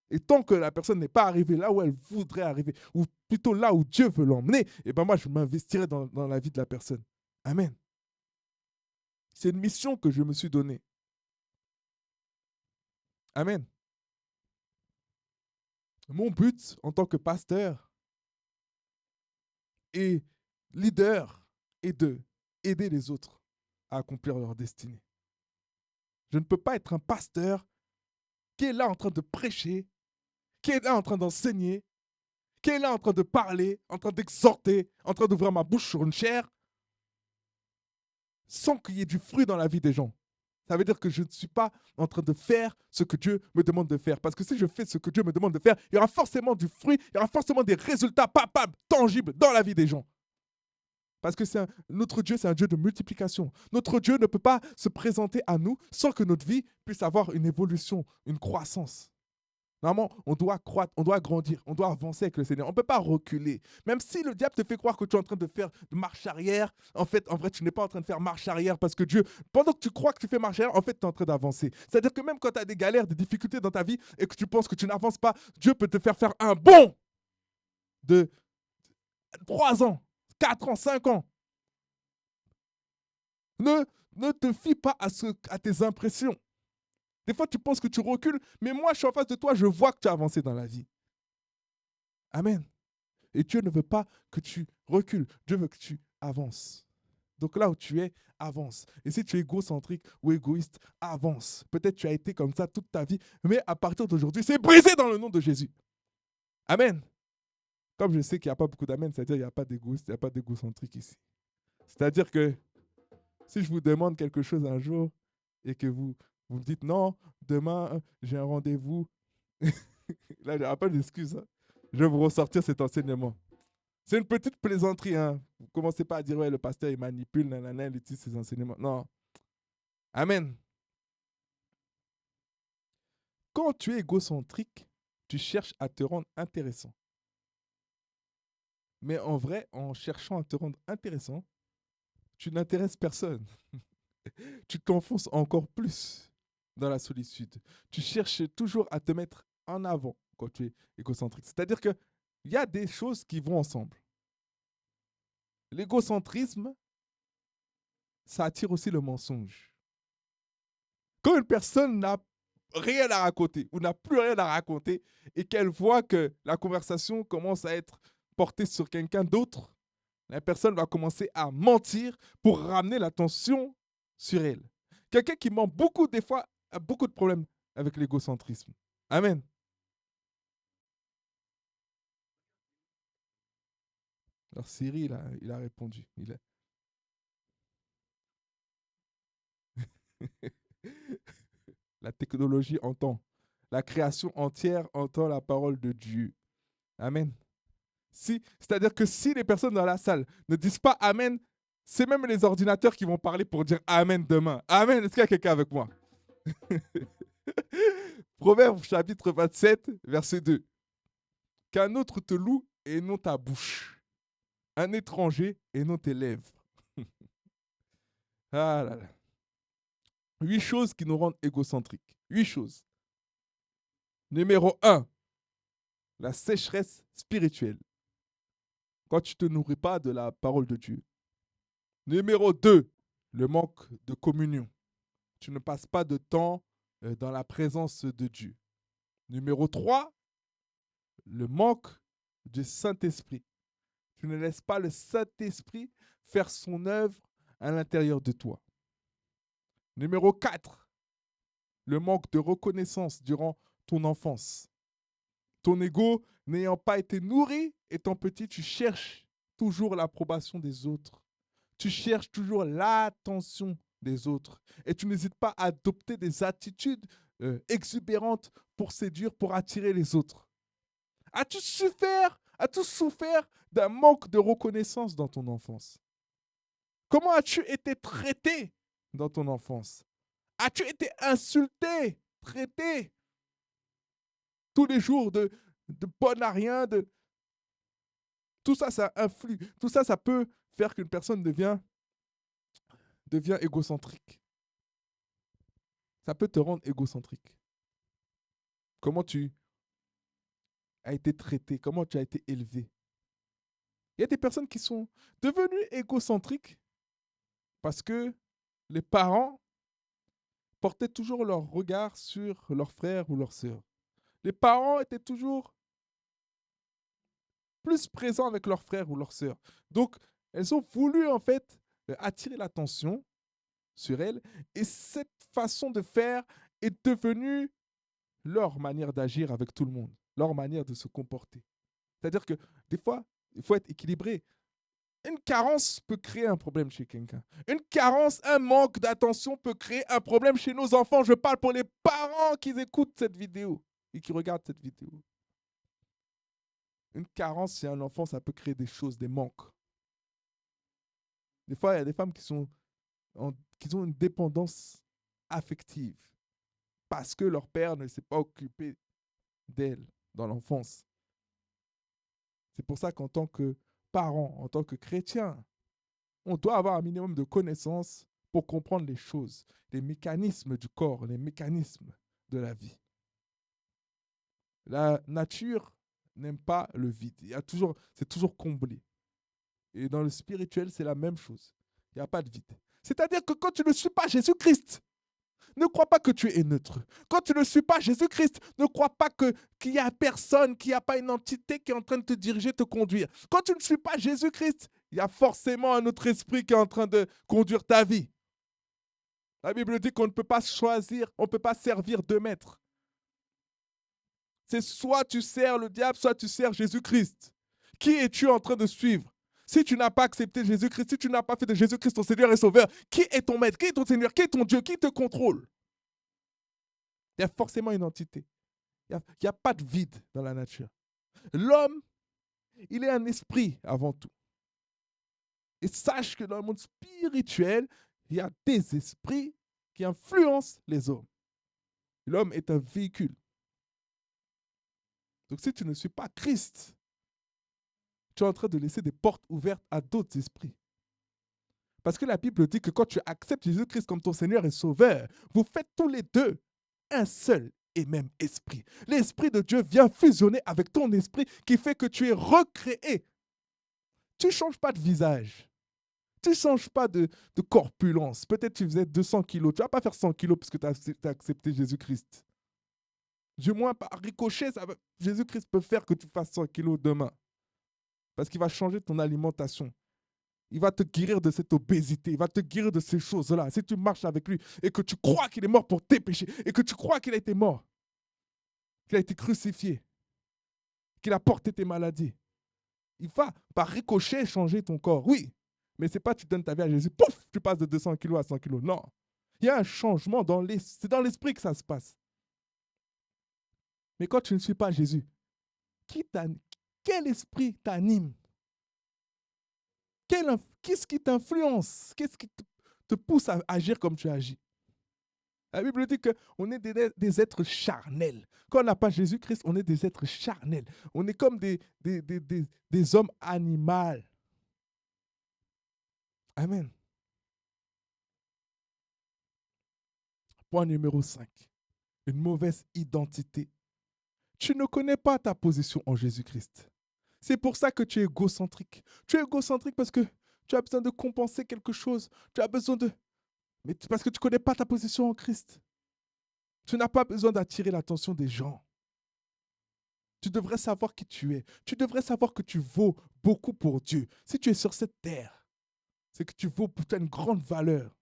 Speaker 1: Et tant que la personne n'est pas arrivée là où elle voudrait arriver, ou plutôt là où Dieu veut l'emmener, et ben moi, je m'investirai dans la vie de la personne. Amen. C'est une mission que je me suis donnée. Amen. Mon but en tant que pasteur et leader est de aider les autres à accomplir leur destinée. Je ne peux pas être un pasteur qui est là en train de prêcher, qui est là en train d'enseigner, qui est là en train de parler, en train d'exhorter, en train d'ouvrir ma bouche sur une chair, sans qu'il y ait du fruit dans la vie des gens. Ça veut dire que je ne suis pas en train de faire ce que Dieu me demande de faire. Parce que si je fais ce que Dieu me demande de faire, il y aura forcément du fruit, il y aura forcément des résultats palpables, tangibles dans la vie des gens. Parce que notre Dieu, c'est un Dieu de multiplication. Notre Dieu ne peut pas se présenter à nous sans que notre vie puisse avoir une évolution, une croissance. Normalement, on doit croître, on doit grandir, on doit avancer avec le Seigneur. On ne peut pas reculer. Même si le diable te fait croire que tu es en train de faire de marche arrière, en vrai, tu n'es pas en train de faire marche arrière parce que Dieu, pendant que tu crois que tu fais marche arrière, en fait, tu es en train d'avancer. C'est-à-dire que même quand tu as des galères, des difficultés dans ta vie et que tu penses que tu n'avances pas, Dieu peut te faire un bond de 3 ans, 4 ans, 5 ans. Ne te fie pas à tes impressions. Des fois, tu penses que tu recules, mais moi, je suis en face de toi, je vois que tu as avancé dans la vie. Amen. Et Dieu ne veut pas que tu recule. Dieu veut que tu avances. Donc là où tu es, avance. Et si tu es égocentrique ou égoïste, avance. Peut-être tu as été comme ça toute ta vie, mais à partir d'aujourd'hui, c'est brisé dans le nom de Jésus. Amen. Comme je sais qu'il n'y a pas beaucoup d'amen, c'est-à-dire qu'il n'y a pas d'égoïste, il n'y a pas d'égocentrique ici. C'est-à-dire que si je vous demande quelque chose un jour et que vous me dites non, demain j'ai un rendez-vous, là, il n'y aura pas d'excuse. Hein. Je vais vous ressortir cet enseignement. C'est une petite plaisanterie. Hein. Vous ne commencez pas à dire ouais, le pasteur il manipule, nanana, il utilise ses enseignements. Non. Amen. Quand tu es égocentrique, tu cherches à te rendre intéressant. Mais en vrai, en cherchant à te rendre intéressant, tu n'intéresses personne. Tu t'enfonces encore plus dans la solitude. Tu cherches toujours à te mettre en avant quand tu es égocentrique. C'est-à-dire qu'il y a des choses qui vont ensemble. L'égocentrisme, ça attire aussi le mensonge. Quand une personne n'a rien à raconter ou n'a plus rien à raconter et qu'elle voit que la conversation commence à être portée sur quelqu'un d'autre, la personne va commencer à mentir pour ramener l'attention sur elle. Quelqu'un qui ment beaucoup, des fois, a beaucoup de problèmes avec l'égocentrisme. Amen. Alors Cyril, il a répondu. La technologie entend. La création entière entend la parole de Dieu. Amen. C'est-à-dire que si les personnes dans la salle ne disent pas Amen, c'est même les ordinateurs qui vont parler pour dire Amen demain. Amen. Est-ce qu'il y a quelqu'un avec moi? Proverbe chapitre 27, verset 2. Qu'un autre te loue et non ta bouche. Un étranger et non tes lèvres. Ah là là. 8 choses qui nous rendent égocentriques. 8 choses. Numéro 1, la sécheresse spirituelle. Quand tu ne te nourris pas de la parole de Dieu. Numéro 2, le manque de communion. Tu ne passes pas de temps dans la présence de Dieu. Numéro 3, le manque du Saint-Esprit. Tu ne laisses pas le Saint-Esprit faire son œuvre à l'intérieur de toi. Numéro 4, le manque de reconnaissance durant ton enfance. Ton ego n'ayant pas été nourri, étant petit, tu cherches toujours l'approbation des autres. Tu cherches toujours l'attention des autres. Et tu n'hésites pas à adopter des attitudes exubérantes pour séduire, pour attirer les autres. As-tu souffert d'un manque de reconnaissance dans ton enfance? Comment as-tu été traité dans ton enfance? As-tu été insulté, traité tous les jours de bon à rien, tout ça, ça influe. Tout ça, ça peut faire qu'une personne devient égocentrique. Ça peut te rendre égocentrique. Comment tu as été traité, comment tu as été élevé. Il y a des personnes qui sont devenues égocentriques parce que les parents portaient toujours leur regard sur leur frère ou leur sœur. Les parents étaient toujours plus présents avec leur frère ou leur sœur. Donc, elles ont voulu en fait attirer l'attention sur elles et cette façon de faire est devenue leur manière d'agir avec tout le monde, leur manière de se comporter. C'est-à-dire que des fois, il faut être équilibré. Une carence peut créer un problème chez quelqu'un. Une carence, un manque d'attention peut créer un problème chez nos enfants. Je parle pour les parents qui écoutent cette vidéo et qui regardent cette vidéo. Une carence chez un enfant, ça peut créer des choses, des manques. Des fois, il y a des femmes qui ont une dépendance affective parce que leur père ne s'est pas occupé d'elle dans l'enfance. C'est pour ça qu'en tant que parent, en tant que chrétien, on doit avoir un minimum de connaissances pour comprendre les choses, les mécanismes du corps, les mécanismes de la vie. La nature n'aime pas le vide. C'est toujours comblé. Et dans le spirituel, c'est la même chose. Il n'y a pas de vide. C'est-à-dire que quand tu ne suis pas Jésus-Christ, Ne crois pas que tu es neutre. Quand tu ne suis pas Jésus-Christ, ne crois pas qu'il y a personne, qu'il n'y a pas une entité qui est en train de te diriger, te conduire. Quand tu ne suis pas Jésus-Christ, il y a forcément un autre esprit qui est en train de conduire ta vie. La Bible dit qu'on ne peut pas choisir, on ne peut pas servir deux maîtres. C'est soit tu sers le diable, soit tu sers Jésus-Christ. Qui es-tu en train de suivre? Si tu n'as pas accepté Jésus-Christ, si tu n'as pas fait de Jésus-Christ ton Seigneur et Sauveur, qui est ton maître? Qui est ton Seigneur? Qui est ton Dieu? Qui te contrôle? Il y a forcément une entité. Il n'y a pas de vide dans la nature. L'homme, il est un esprit avant tout. Et sache que dans le monde spirituel, il y a des esprits qui influencent les hommes. L'homme est un véhicule. Donc si tu ne suis pas Christ, tu es en train de laisser des portes ouvertes à d'autres esprits. Parce que la Bible dit que quand tu acceptes Jésus-Christ comme ton Seigneur et Sauveur, vous faites tous les deux un seul et même esprit. L'Esprit de Dieu vient fusionner avec ton esprit qui fait que tu es recréé. Tu ne changes pas de visage. Tu ne changes pas de corpulence. Peut-être tu faisais 200 kilos. Tu ne vas pas faire 100 kilos parce que tu as accepté Jésus-Christ. Du moins, par ricochet, Jésus-Christ peut faire que tu fasses 100 kilos demain. Parce qu'il va changer ton alimentation. Il va te guérir de cette obésité. Il va te guérir de ces choses-là. Si tu marches avec lui et que tu crois qu'il est mort pour tes péchés et que tu crois qu'il a été mort, qu'il a été crucifié, qu'il a porté tes maladies, il va par ricochet changer ton corps. Oui, mais ce n'est pas tu donnes ta vie à Jésus, pouf, tu passes de 200 kilos à 100 kilos. Non. Il y a un changement. C'est dans l'esprit que ça se passe. Mais quand tu ne suis pas Jésus, quel esprit t'anime? Qu'est-ce qui t'influence? Qu'est-ce qui te pousse à agir comme tu agis? La Bible dit qu'on est des êtres charnels. Quand on n'a pas Jésus-Christ, on est des êtres charnels. On est comme des hommes animaux. Amen. Point numéro 5. Une mauvaise identité. Tu ne connais pas ta position en Jésus-Christ. C'est pour ça que tu es égocentrique. Tu es égocentrique parce que tu as besoin de compenser quelque chose. Tu as besoin de... Mais parce que tu ne connais pas ta position en Christ. Tu n'as pas besoin d'attirer l'attention des gens. Tu devrais savoir qui tu es. Tu devrais savoir que tu vaux beaucoup pour Dieu. Si tu es sur cette terre, c'est que tu vaux pour une grande valeur.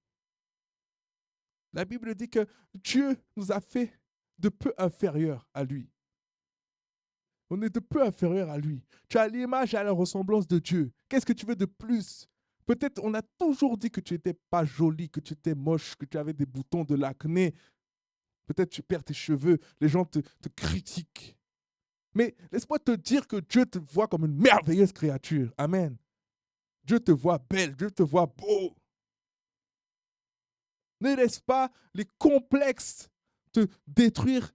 Speaker 1: La Bible dit que Dieu nous a fait de peu inférieurs à lui. On est de peu inférieurs à lui. Tu as l'image et la ressemblance de Dieu. Qu'est-ce que tu veux de plus? Peut-être on a toujours dit que tu n'étais pas jolie, que tu étais moche, que tu avais des boutons, de l'acné. Peut-être tu perds tes cheveux, les gens te critiquent. Mais laisse-moi te dire que Dieu te voit comme une merveilleuse créature. Amen. Dieu te voit belle, Dieu te voit beau. Ne laisse pas les complexes te détruire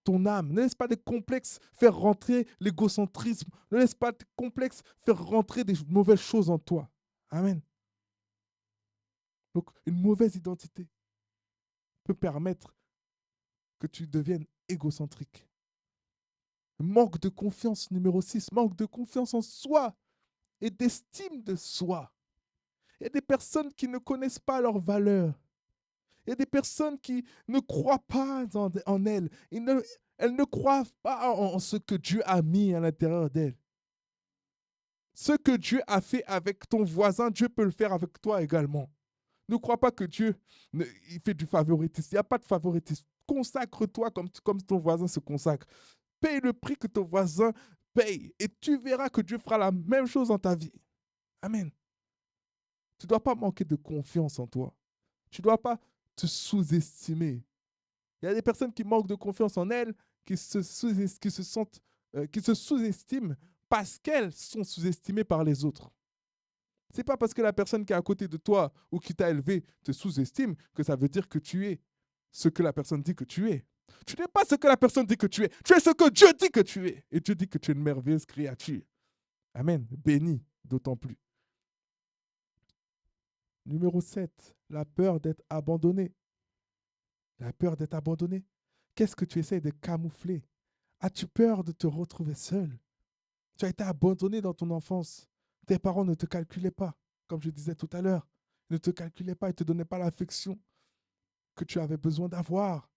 Speaker 1: ton âme. Ne laisse pas les complexes faire rentrer l'égocentrisme. Ne laisse pas les complexes faire rentrer des mauvaises choses en toi. Amen. Donc, une mauvaise identité peut permettre que tu deviennes égocentrique. Manque de confiance, numéro 6. Manque de confiance en soi et d'estime de soi. Il y a des personnes qui ne connaissent pas leur valeur. Il y a des personnes qui ne croient pas en elles. Elles ne croient pas en ce que Dieu a mis à l'intérieur d'elles. Ce que Dieu a fait avec ton voisin, Dieu peut le faire avec toi également. Ne crois pas que Dieu il fait du favoritisme. Il n'y a pas de favoritisme. Consacre-toi comme ton voisin se consacre. Paye le prix que ton voisin paye et tu verras que Dieu fera la même chose dans ta vie. Amen. Tu ne dois pas manquer de confiance en toi. Tu ne dois pas te sous-estimer. Il y a des personnes qui manquent de confiance en elles, qui se sous-estiment parce qu'elles sont sous-estimées par les autres. Ce n'est pas parce que la personne qui est à côté de toi ou qui t'a élevé te sous-estime que ça veut dire que tu es ce que la personne dit que tu es. Tu n'es pas ce que la personne dit que tu es. Tu es ce que Dieu dit que tu es. Et Dieu dit que tu es une merveilleuse créature. Amen. Béni d'autant plus. Numéro 7, la peur d'être abandonné. La peur d'être abandonné. Qu'est-ce que tu essaies de camoufler? As-tu peur de te retrouver seul? Tu as été abandonné dans ton enfance. Tes parents ne te calculaient pas, comme je disais tout à l'heure. Ils ne te calculaient pas, ils ne te donnaient pas l'affection. que tu avais besoin d'avoir.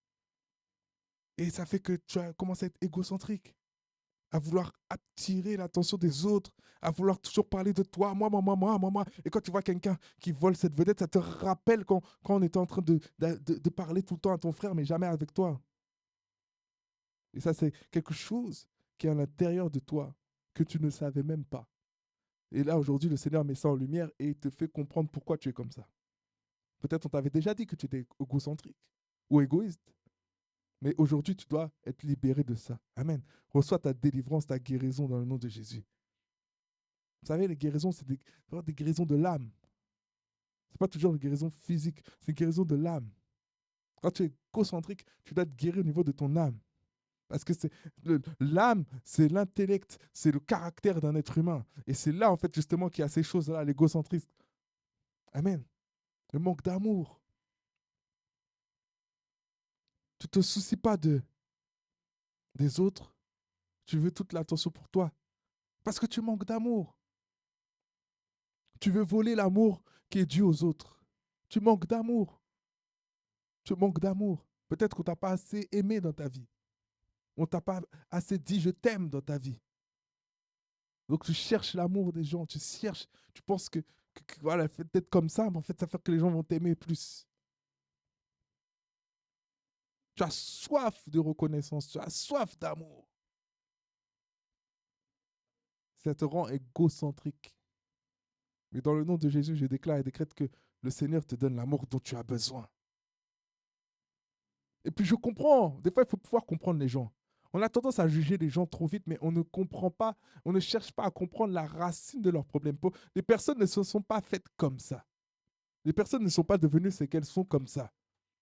Speaker 1: Et ça fait que tu as commencé à être égocentrique, à vouloir attirer l'attention des autres, à vouloir toujours parler de toi, moi. Et quand tu vois quelqu'un qui vole cette vedette, ça te rappelle quand on était en train de parler tout le temps à ton frère, mais jamais avec toi. Et ça, c'est quelque chose qui est à l'intérieur de toi, que tu ne savais même pas. Et là, aujourd'hui, le Seigneur met ça en lumière et te fait comprendre pourquoi tu es comme ça. Peut-être on t'avait déjà dit que tu étais égocentrique ou égoïste. Mais aujourd'hui, tu dois être libéré de ça. Amen. Reçois ta délivrance, ta guérison dans le nom de Jésus. Vous savez, les guérisons, c'est des guérisons de l'âme. Ce n'est pas toujours une guérison physique, c'est une guérison de l'âme. Quand tu es égocentrique, tu dois te guérir au niveau de ton âme. Parce que l'âme, c'est l'intellect, c'est le caractère d'un être humain. Et c'est là, en fait, justement, qu'il y a ces choses-là, l'égocentrisme. Amen. Le manque d'amour. Tu ne te soucies pas des autres. Tu veux toute l'attention pour toi. Parce que tu manques d'amour. Tu veux voler l'amour qui est dû aux autres. Tu manques d'amour. Tu manques d'amour. Peut-être qu'on ne t'a pas assez aimé dans ta vie. On ne t'a pas assez dit je t'aime dans ta vie. Donc tu cherches l'amour des gens. Tu cherches, tu penses que voilà, le fait d'être comme ça, mais en fait, ça fait que les gens vont t'aimer plus. Tu as soif de reconnaissance. Tu as soif d'amour. Ça te rend égocentrique. Mais dans le nom de Jésus, je déclare et décrète que le Seigneur te donne l'amour dont tu as besoin. Et puis je comprends, des fois il faut pouvoir comprendre les gens. On a tendance à juger les gens trop vite, mais on ne comprend pas, on ne cherche pas à comprendre la racine de leurs problèmes. Les personnes ne se sont pas faites comme ça. Les personnes ne sont pas devenues ce qu'elles sont comme ça.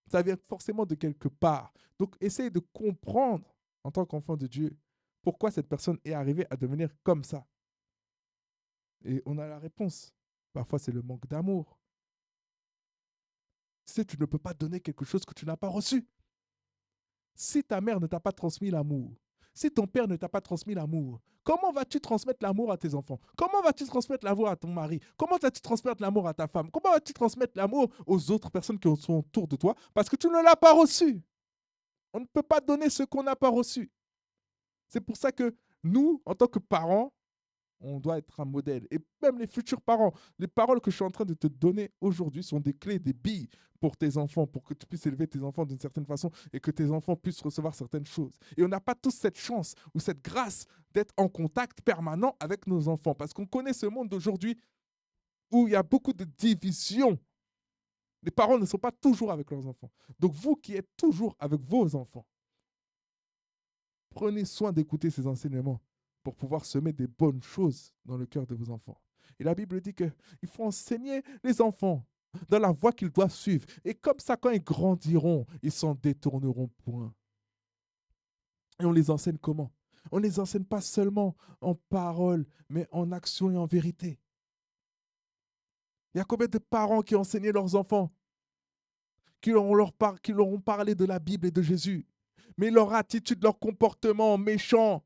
Speaker 1: Ça vient forcément de quelque part. Donc essaye de comprendre, en tant qu'enfant de Dieu, pourquoi cette personne est arrivée à devenir comme ça. Et on a la réponse. Parfois c'est le manque d'amour. Tu sais, tu ne peux pas donner quelque chose que tu n'as pas reçu. Si ta mère ne t'a pas transmis l'amour, si ton père ne t'a pas transmis l'amour, comment vas-tu transmettre l'amour à tes enfants? Comment vas-tu transmettre l'amour à ton mari? Comment vas-tu transmettre l'amour à ta femme? Comment vas-tu transmettre l'amour aux autres personnes qui sont autour de toi? Parce que tu ne l'as pas reçu. On ne peut pas donner ce qu'on n'a pas reçu. C'est pour ça que nous, en tant que parents, on doit être un modèle. Et même les futurs parents, les paroles que je suis en train de te donner aujourd'hui sont des clés, des billes pour tes enfants, pour que tu puisses élever tes enfants d'une certaine façon et que tes enfants puissent recevoir certaines choses. Et on n'a pas tous cette chance ou cette grâce d'être en contact permanent avec nos enfants parce qu'on connaît ce monde d'aujourd'hui où il y a beaucoup de divisions. Les parents ne sont pas toujours avec leurs enfants. Donc vous qui êtes toujours avec vos enfants, prenez soin d'écouter ces enseignements pour pouvoir semer des bonnes choses dans le cœur de vos enfants. Et la Bible dit qu'il faut enseigner les enfants dans la voie qu'ils doivent suivre. Et comme ça, quand ils grandiront, ils s'en détourneront point. Et on les enseigne comment? On ne les enseigne pas seulement en parole, mais en action et en vérité. Il y a combien de parents qui ont enseigné leurs enfants, qui leur ont parlé de la Bible et de Jésus, mais leur attitude, leur comportement méchant,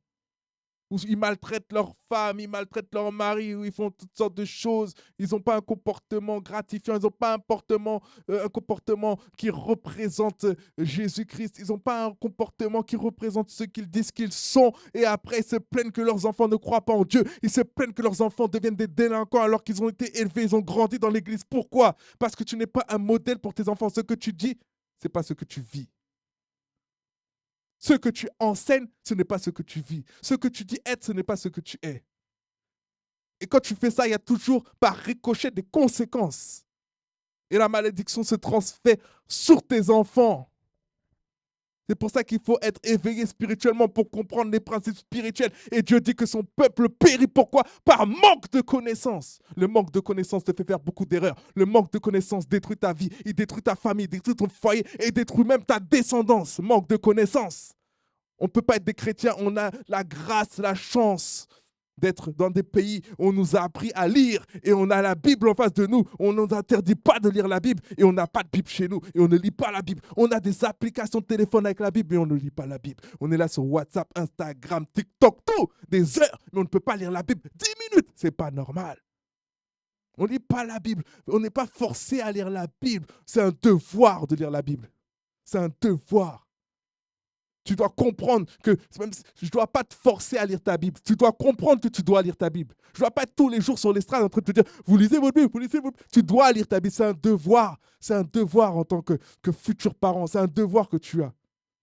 Speaker 1: où ils maltraitent leurs femmes, ils maltraitent leurs maris, où ils font toutes sortes de choses. Ils n'ont pas un comportement gratifiant, ils n'ont pas un comportement qui représente Jésus-Christ. Ils n'ont pas un comportement qui représente ce qu'ils disent qu'ils sont. Et après, ils se plaignent que leurs enfants ne croient pas en Dieu. Ils se plaignent que leurs enfants deviennent des délinquants alors qu'ils ont été élevés, ils ont grandi dans l'église. Pourquoi? Parce que tu n'es pas un modèle pour tes enfants. Ce que tu dis, ce n'est pas ce que tu vis. Ce que tu enseignes, ce n'est pas ce que tu vis. Ce que tu dis être, ce n'est pas ce que tu es. Et quand tu fais ça, il y a toujours par ricochet des conséquences. Et la malédiction se transfère sur tes enfants. C'est pour ça qu'il faut être éveillé spirituellement pour comprendre les principes spirituels. Et Dieu dit que son peuple périt. Pourquoi? Par manque de connaissances. Le manque de connaissances te fait faire beaucoup d'erreurs. Le manque de connaissances détruit ta vie, il détruit ta famille, il détruit ton foyer et détruit même ta descendance. Manque de connaissances. On ne peut pas être des chrétiens, on a la grâce, la chance d'être dans des pays où on nous a appris à lire et on a la Bible en face de nous. On ne nous interdit pas de lire la Bible et on n'a pas de Bible chez nous et on ne lit pas la Bible. On a des applications de téléphone avec la Bible mais on ne lit pas la Bible. On est là sur WhatsApp, Instagram, TikTok, tout, des heures, mais on ne peut pas lire la Bible 10 minutes. C'est pas normal. On ne lit pas la Bible. On n'est pas forcé à lire la Bible. C'est un devoir de lire la Bible. C'est un devoir. Tu dois comprendre que même, je ne dois pas te forcer à lire ta Bible. Tu dois comprendre que tu dois lire ta Bible. Je ne dois pas être tous les jours sur l'estrade en train de te dire, vous lisez votre Bible, vous lisez votre Bible. Tu dois lire ta Bible. C'est un devoir. C'est un devoir en tant que futur parent. C'est un devoir que tu as.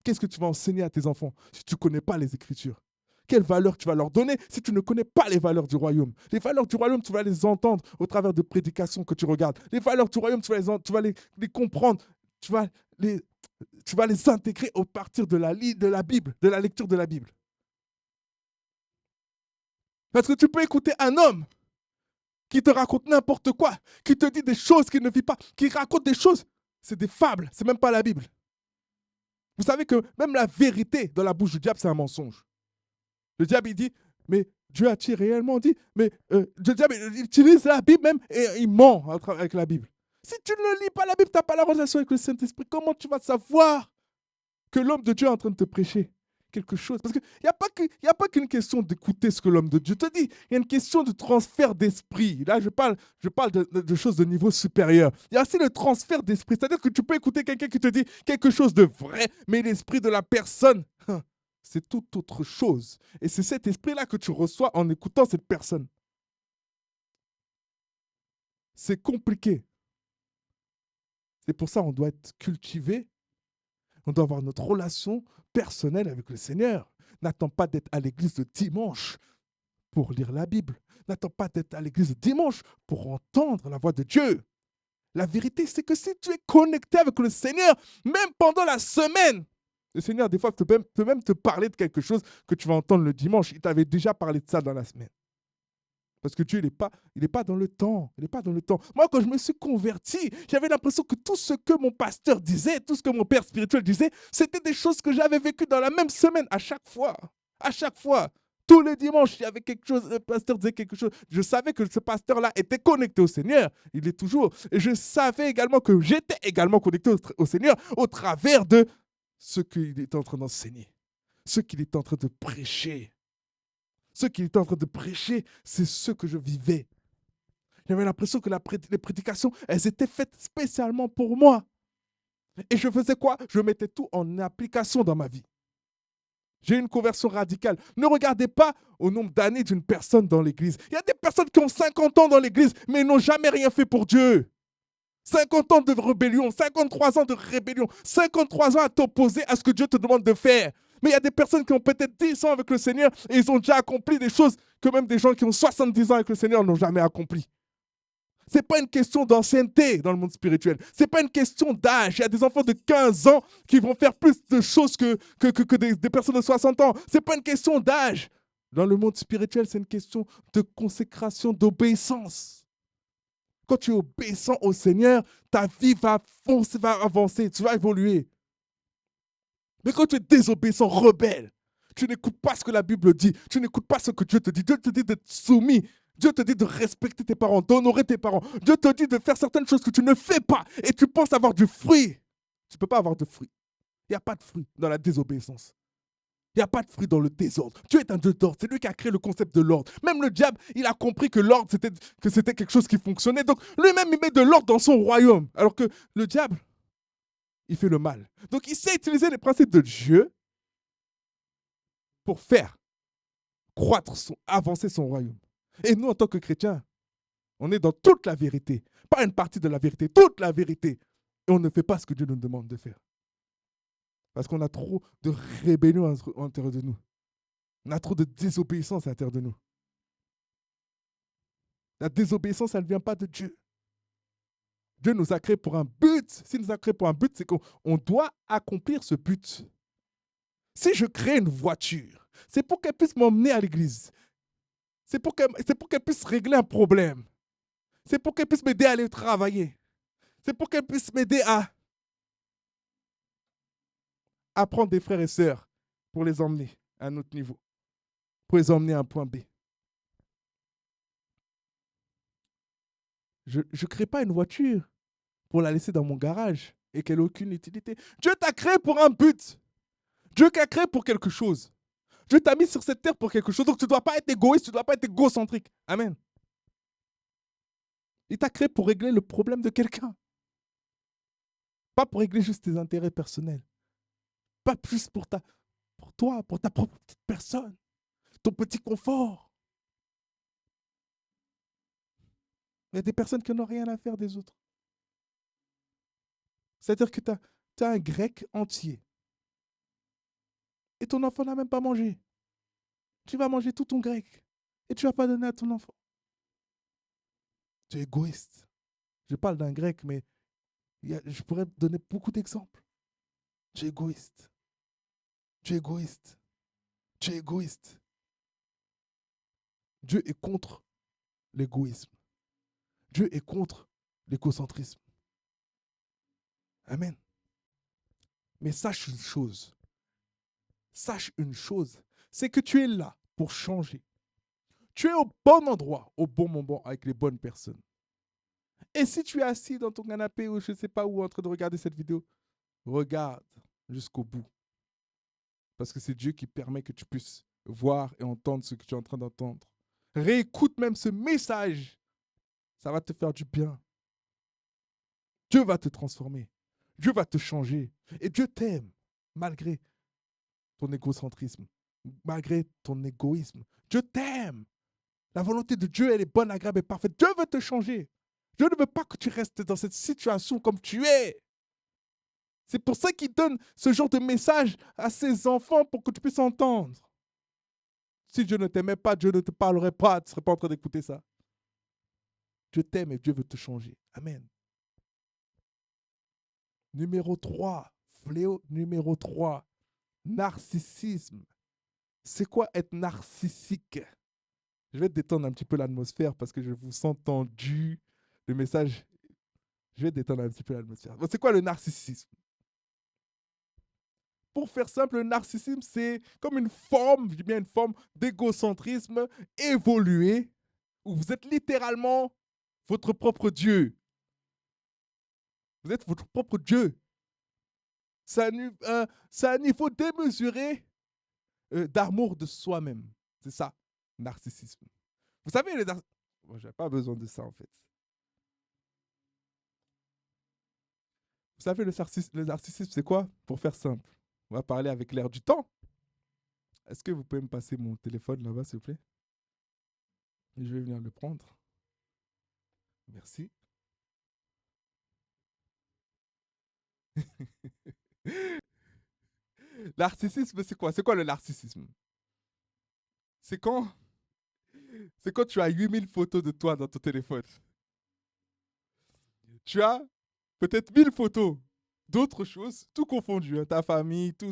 Speaker 1: Qu'est-ce que tu vas enseigner à tes enfants si tu ne connais pas les Écritures? Quelles valeurs tu vas leur donner si tu ne connais pas les valeurs du royaume? Les valeurs du royaume, tu vas les entendre au travers de prédications que tu regardes. Les valeurs du royaume, tu vas les comprendre. Tu vas les intégrer au partir de la Bible, de la lecture de la Bible. Parce que tu peux écouter un homme qui te raconte n'importe quoi, qui te dit des choses qu'il ne vit pas, qui raconte des choses, c'est des fables, c'est même pas la Bible. Vous savez que même la vérité dans la bouche du diable, c'est un mensonge. Le diable, il dit, mais Dieu a-t-il réellement dit? Mais le diable, il utilise la Bible même et il ment avec la Bible. Si tu ne lis pas la Bible, tu n'as pas la relation avec le Saint-Esprit, comment tu vas savoir que l'homme de Dieu est en train de te prêcher quelque chose? Parce qu'il n'y a pas qu'une question d'écouter ce que l'homme de Dieu te dit. Il y a une question de transfert d'esprit. Là, je parle de choses de niveau supérieur. Il y a aussi le transfert d'esprit. C'est-à-dire que tu peux écouter quelqu'un qui te dit quelque chose de vrai, mais l'esprit de la personne, c'est tout autre chose. Et c'est cet esprit-là que tu reçois en écoutant cette personne. C'est compliqué. C'est pour ça qu'on doit être cultivé. On doit avoir notre relation personnelle avec le Seigneur. N'attends pas d'être à l'église le dimanche pour lire la Bible. N'attends pas d'être à l'église le dimanche pour entendre la voix de Dieu. La vérité, c'est que si tu es connecté avec le Seigneur, même pendant la semaine, le Seigneur, des fois, peut même te parler de quelque chose que tu vas entendre le dimanche. Il t'avait déjà parlé de ça dans la semaine. Parce que Dieu, il n'est pas dans le temps. Il n'est pas dans le temps. Moi, quand je me suis converti, j'avais l'impression que tout ce que mon pasteur disait, tout ce que mon père spirituel disait, c'était des choses que j'avais vécues dans la même semaine, à chaque fois. À chaque fois. Tous les dimanches, il y avait quelque chose, le pasteur disait quelque chose. Je savais que ce pasteur-là était connecté au Seigneur. Il est toujours. Et je savais également que j'étais également connecté au Seigneur au travers de ce qu'il était en train d'enseigner, ce qu'il était en train de prêcher. Ce qu'il était en train de prêcher, c'est ce que je vivais. J'avais l'impression que les prédications, elles étaient faites spécialement pour moi. Et je faisais quoi? Je mettais tout en application dans ma vie. J'ai eu une conversion radicale. Ne regardez pas au nombre d'années d'une personne dans l'église. Il y a des personnes qui ont 50 ans dans l'église, mais n'ont jamais rien fait pour Dieu. 50 ans de rébellion, 53 ans de rébellion, 53 ans à t'opposer à ce que Dieu te demande de faire. Mais il y a des personnes qui ont peut-être 10 ans avec le Seigneur et ils ont déjà accompli des choses que même des gens qui ont 70 ans avec le Seigneur n'ont jamais accompli. Ce n'est pas une question d'ancienneté dans le monde spirituel. Ce n'est pas une question d'âge. Il y a des enfants de 15 ans qui vont faire plus de choses que des personnes de 60 ans. Ce n'est pas une question d'âge. Dans le monde spirituel, c'est une question de consécration, d'obéissance. Quand tu es obéissant au Seigneur, ta vie va avancer, tu vas évoluer. Mais quand tu es désobéissant, rebelle, tu n'écoutes pas ce que la Bible dit, tu n'écoutes pas ce que Dieu te dit. Dieu te dit d'être soumis, Dieu te dit de respecter tes parents, d'honorer tes parents. Dieu te dit de faire certaines choses que tu ne fais pas et tu penses avoir du fruit. Tu ne peux pas avoir de fruit. Il n'y a pas de fruit dans la désobéissance. Il n'y a pas de fruit dans le désordre. Dieu est un Dieu d'ordre. C'est lui qui a créé le concept de l'ordre. Même le diable, il a compris que l'ordre, c'était quelque chose qui fonctionnait. Donc, lui-même, il met de l'ordre dans son royaume. Alors que le diable, il fait le mal. Donc, il sait utiliser les principes de Dieu pour faire croître, avancer son royaume. Et nous, en tant que chrétiens, on est dans toute la vérité. Pas une partie de la vérité, toute la vérité. Et on ne fait pas ce que Dieu nous demande de faire. Parce qu'on a trop de rébellion à l'intérieur de nous. On a trop de désobéissance à l'intérieur de nous. La désobéissance, elle ne vient pas de Dieu. Dieu nous a créés pour un but. S'il nous a créés pour un but, c'est qu'on doit accomplir ce but. Si je crée une voiture, c'est pour qu'elle puisse m'emmener à l'église. C'est pour qu'elle puisse régler un problème. C'est pour qu'elle puisse m'aider à aller travailler. C'est pour qu'elle puisse m'aider à apprendre des frères et sœurs pour les emmener à un autre niveau, pour les emmener à un point B. Je ne crée pas une voiture pour la laisser dans mon garage et qu'elle n'ait aucune utilité. Dieu t'a créé pour un but. Dieu t'a créé pour quelque chose. Dieu t'a mis sur cette terre pour quelque chose. Donc tu ne dois pas être égoïste, tu ne dois pas être égocentrique. Amen. Il t'a créé pour régler le problème de quelqu'un. Pas pour régler juste tes intérêts personnels. Pas plus pour toi, pour ta propre petite personne. Ton petit confort. Il y a des personnes qui n'ont rien à faire des autres. C'est-à-dire que tu as un grec entier. Et ton enfant n'a même pas mangé. Tu vas manger tout ton grec. Et tu ne vas pas donner à ton enfant. Tu es égoïste. Je parle d'un grec, mais je pourrais te donner beaucoup d'exemples. Tu es égoïste. Tu es égoïste. Tu es égoïste. Dieu est contre l'égoïsme. Dieu est contre l'égocentrisme. Amen. Mais sache une chose. Sache une chose. C'est que tu es là pour changer. Tu es au bon endroit, au bon moment, avec les bonnes personnes. Et si tu es assis dans ton canapé ou je ne sais pas où en train de regarder cette vidéo, regarde jusqu'au bout. Parce que c'est Dieu qui permet que tu puisses voir et entendre ce que tu es en train d'entendre. Réécoute même ce message. Ça va te faire du bien. Dieu va te transformer. Dieu va te changer. Et Dieu t'aime, malgré ton égocentrisme, malgré ton égoïsme. Dieu t'aime. La volonté de Dieu, elle est bonne, agréable et parfaite. Dieu veut te changer. Dieu ne veut pas que tu restes dans cette situation comme tu es. C'est pour ça qu'il donne ce genre de message à ses enfants pour que tu puisses entendre. Si Dieu ne t'aimait pas, Dieu ne te parlerait pas, tu ne serais pas en train d'écouter ça. Dieu t'aime et Dieu veut te changer. Amen. Numéro 3, fléau numéro 3, narcissisme. C'est quoi être narcissique? Je vais détendre un petit peu l'atmosphère parce que je vous sens tendu. Le message, je vais détendre un petit peu l'atmosphère. Bon, c'est quoi le narcissisme? Pour faire simple, le narcissisme, c'est comme une forme, je dis bien une forme d'égocentrisme évolué, où vous êtes littéralement votre propre Dieu. Vous êtes votre propre Dieu. C'est un niveau démesuré d'amour de soi-même. C'est ça, narcissisme. Vous savez, bon, je n'ai pas besoin de ça en fait. Vous savez, le narcissisme, c'est quoi? Pour faire simple, on va parler avec l'air du temps. Est-ce que vous pouvez me passer mon téléphone là-bas, s'il vous plaît? Je vais venir le prendre. Merci. Narcissisme, c'est quoi? C'est quoi le narcissisme? C'est quand, c'est quand tu as 8000 photos de toi dans ton téléphone. Tu as peut-être 1000 photos d'autres choses, tout confondu, hein, ta famille, tout.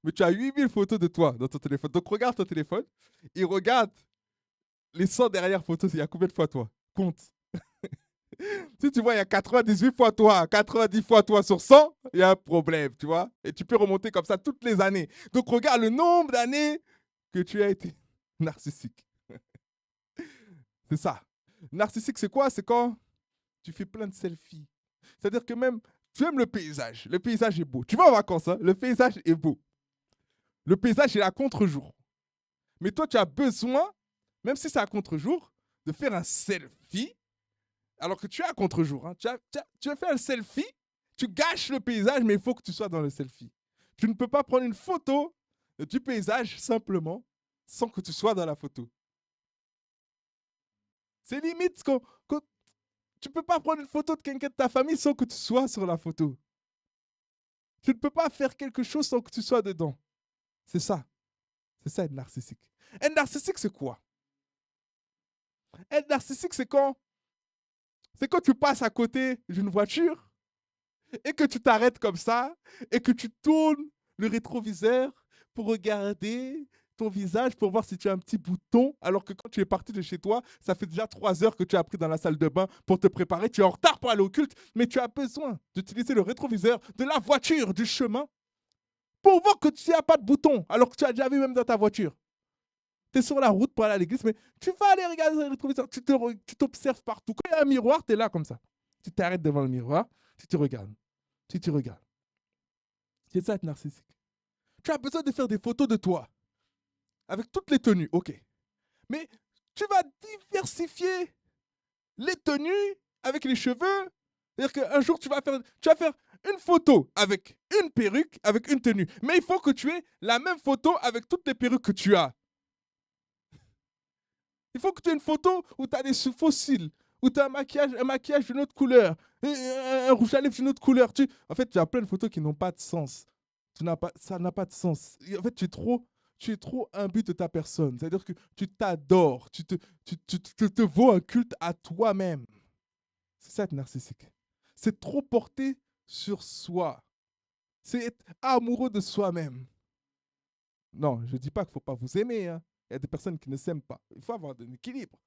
Speaker 1: Mais tu as 8000 photos de toi dans ton téléphone. Donc regarde ton téléphone et regarde les 100 dernières photos. Il y a combien de fois toi? Compte. Si tu vois, il y a 98 fois toi, 90 fois toi sur 100, il y a un problème, tu vois. Et tu peux remonter comme ça toutes les années. Donc regarde le nombre d'années que tu as été narcissique. C'est ça. Narcissique, c'est quoi? C'est quand tu fais plein de selfies. C'est-à-dire que même, tu aimes le paysage. Le paysage est beau. Tu vas en vacances, hein? Le paysage est beau. Le paysage est à contre-jour. Mais toi, tu as besoin, même si c'est à contre-jour, de faire un selfie, alors que tu es à contre-jour. Hein? Tu as fait un selfie, tu gâches le paysage, mais il faut que tu sois dans le selfie. Tu ne peux pas prendre une photo du paysage simplement sans que tu sois dans la photo. C'est limite que tu ne peux pas prendre une photo de quelqu'un de ta famille sans que tu sois sur la photo. Tu ne peux pas faire quelque chose sans que tu sois dedans. C'est ça. C'est ça être narcissique. Être narcissique, c'est quoi? Être narcissique, c'est quand tu passes à côté d'une voiture et que tu t'arrêtes comme ça et que tu tournes le rétroviseur pour regarder ton visage pour voir si tu as un petit bouton, alors que quand tu es parti de chez toi, ça fait déjà 3 heures que tu as pris dans la salle de bain pour te préparer. Tu es en retard pour aller au culte, mais tu as besoin d'utiliser le rétroviseur de la voiture, du chemin, pour voir que tu n'as pas de bouton, alors que tu as déjà vu même dans ta voiture. Tu es sur la route pour aller à l'église, mais tu vas aller regarder dans le rétroviseur, tu t'observes partout. Quand il y a un miroir, tu es là comme ça. Tu t'arrêtes devant le miroir, tu te regardes. Tu te regardes. C'est ça être narcissique. Tu as besoin de faire des photos de toi, avec toutes les tenues, ok. Mais tu vas diversifier les tenues avec les cheveux. C'est-à-dire qu'un jour, tu vas faire une photo avec une perruque, avec une tenue. Mais il faut que tu aies la même photo avec toutes les perruques que tu as. Il faut que tu aies une photo où tu as des faux cils, où tu as un maquillage d'une autre couleur, un rouge à lèvres d'une autre couleur. En fait, tu as plein de photos qui n'ont pas de sens. Ça n'a pas de sens. Et en fait, tu es trop imbu de ta personne. C'est-à-dire que tu t'adores, tu te vaux un culte à toi-même. C'est ça être narcissique. C'est trop porté sur soi. C'est être amoureux de soi-même. Non, je ne dis pas qu'il ne faut pas vous aimer. Hein. Il y a des personnes qui ne s'aiment pas. Il faut avoir un équilibre.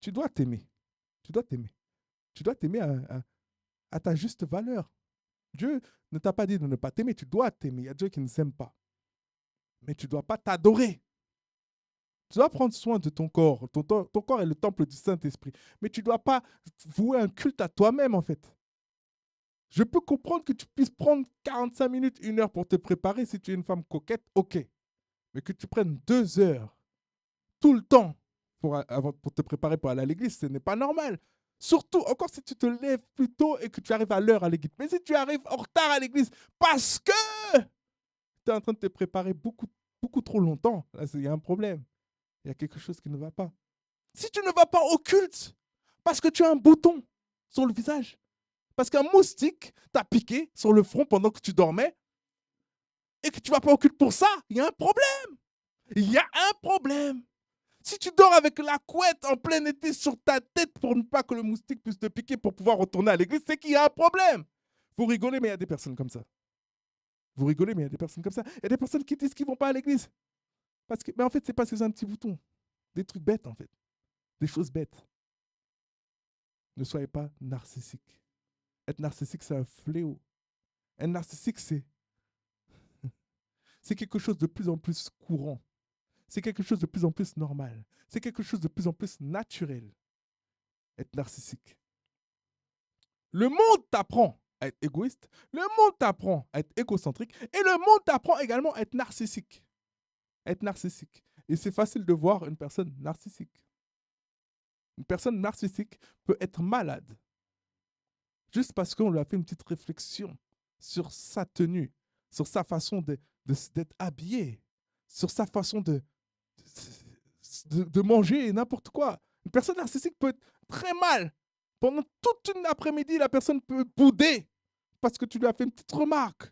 Speaker 1: Tu dois t'aimer. Tu dois t'aimer. Tu dois t'aimer à ta juste valeur. Dieu ne t'a pas dit de ne pas t'aimer. Tu dois t'aimer. Il y a Dieu qui ne s'aime pas. Mais tu ne dois pas t'adorer. Tu dois prendre soin de ton corps. Ton corps est le temple du Saint-Esprit. Mais tu ne dois pas vouer un culte à toi-même, en fait. Je peux comprendre que tu puisses prendre 45 minutes, 1 heure pour te préparer si tu es une femme coquette, ok. Mais que tu prennes 2 heures tout le temps pour te préparer pour aller à l'église, ce n'est pas normal. Surtout, encore si tu te lèves plus tôt et que tu arrives à l'heure à l'église. Mais si tu arrives en retard à l'église parce que tu es en train de te préparer beaucoup, beaucoup trop longtemps, là, il y a un problème. Il y a quelque chose qui ne va pas. Si tu ne vas pas au culte parce que tu as un bouton sur le visage, parce qu'un moustique t'a piqué sur le front pendant que tu dormais et que tu ne vas pas au culte pour ça, il y a un problème. Il y a un problème. Si tu dors avec la couette en plein été sur ta tête pour ne pas que le moustique puisse te piquer pour pouvoir retourner à l'église, c'est qu'il y a un problème. Vous rigolez, mais il y a des personnes comme ça. Vous rigolez, mais il y a des personnes comme ça. Il y a des personnes qui disent qu'ils ne vont pas à l'église. Mais en fait, c'est parce qu'ils ont un petit bouton. Des trucs bêtes, en fait. Des choses bêtes. Ne soyez pas narcissique. Être narcissique, c'est un fléau. Être narcissique, c'est quelque chose de plus en plus courant. C'est quelque chose de plus en plus normal. C'est quelque chose de plus en plus naturel. Être narcissique. Le monde t'apprend à être égoïste, le monde t'apprend à être égocentrique et le monde t'apprend également à être narcissique. Être narcissique. Et c'est facile de voir une personne narcissique. Une personne narcissique peut être malade juste parce qu'on lui a fait une petite réflexion sur sa tenue, sur sa façon d'être habillé, sur sa façon de manger n'importe quoi. Une personne narcissique peut être très mal. Pendant toute une après-midi, la personne peut bouder parce que tu lui as fait une petite remarque.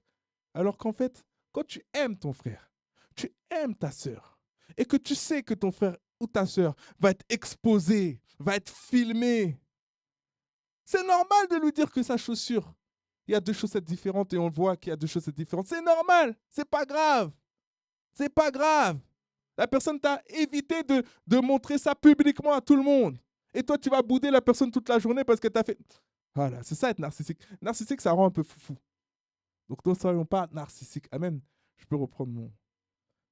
Speaker 1: Alors qu'en fait, quand tu aimes ton frère, tu aimes ta sœur, et que tu sais que ton frère ou ta sœur va être exposé, va être filmé, c'est normal de lui dire que sa chaussure, il y a 2 chaussettes différentes et on voit qu'il y a 2 chaussettes différentes. C'est normal, c'est pas grave. C'est pas grave. La personne t'a évité de montrer ça publiquement à tout le monde. Et toi, tu vas bouder la personne toute la journée parce que tu as fait... Voilà, c'est ça être narcissique. Narcissique, ça rend un peu foufou. Donc, ne soyons pas narcissiques. Amen. Je peux reprendre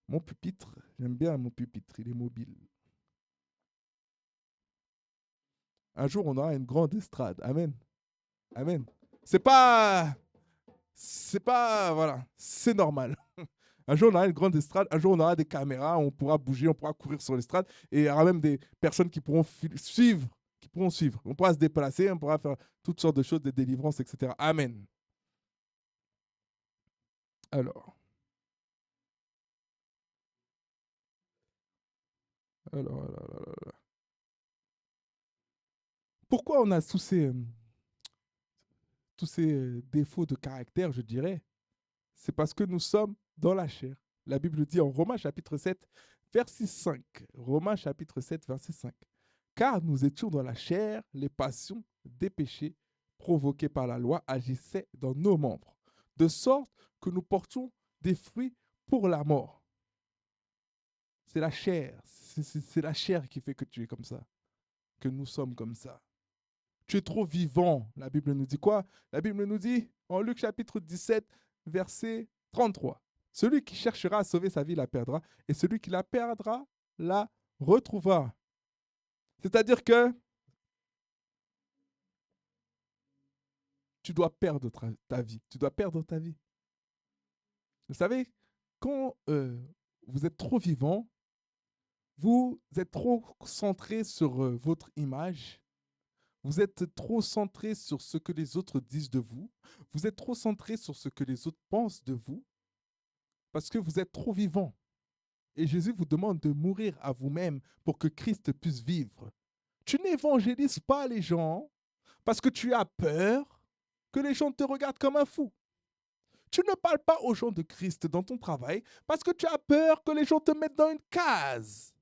Speaker 1: mon pupitre. J'aime bien mon pupitre, il est mobile. Un jour, on aura une grande estrade. Amen. Amen. C'est pas... Voilà, c'est normal. Un jour, on aura une grande estrade. Un jour, on aura des caméras. On pourra bouger, on pourra courir sur l'estrade. Et il y aura même des personnes qui pourront suivre. On pourra se déplacer, on pourra faire toutes sortes de choses, des délivrances, etc. Amen. Alors, alors. Pourquoi on a tous ces défauts de caractère, je dirais? C'est parce que nous sommes dans la chair. La Bible dit en Romains chapitre 7, verset 5. Romains chapitre 7, verset 5. Car nous étions dans la chair, les passions des péchés provoqués par la loi agissaient dans nos membres, de sorte que nous portions des fruits pour la mort. C'est la chair. C'est la chair qui fait que tu es comme ça, que nous sommes comme ça. Tu es trop vivant. La Bible nous dit quoi? La Bible nous dit en Luc chapitre 17, verset 33. Celui qui cherchera à sauver sa vie la perdra, et celui qui la perdra la retrouvera. C'est-à-dire que tu dois perdre ta vie. Tu dois perdre ta vie. Vous savez, quand vous êtes trop vivant, vous êtes trop centré sur votre image, Vous êtes trop centré sur ce que les autres disent de vous. Vous êtes trop centré sur ce que les autres pensent de vous parce que vous êtes trop vivant. Et Jésus vous demande de mourir à vous-même pour que Christ puisse vivre. Tu n'évangélises pas les gens parce que tu as peur que les gens te regardent comme un fou. Tu ne parles pas aux gens de Christ dans ton travail parce que tu as peur que les gens te mettent dans une case.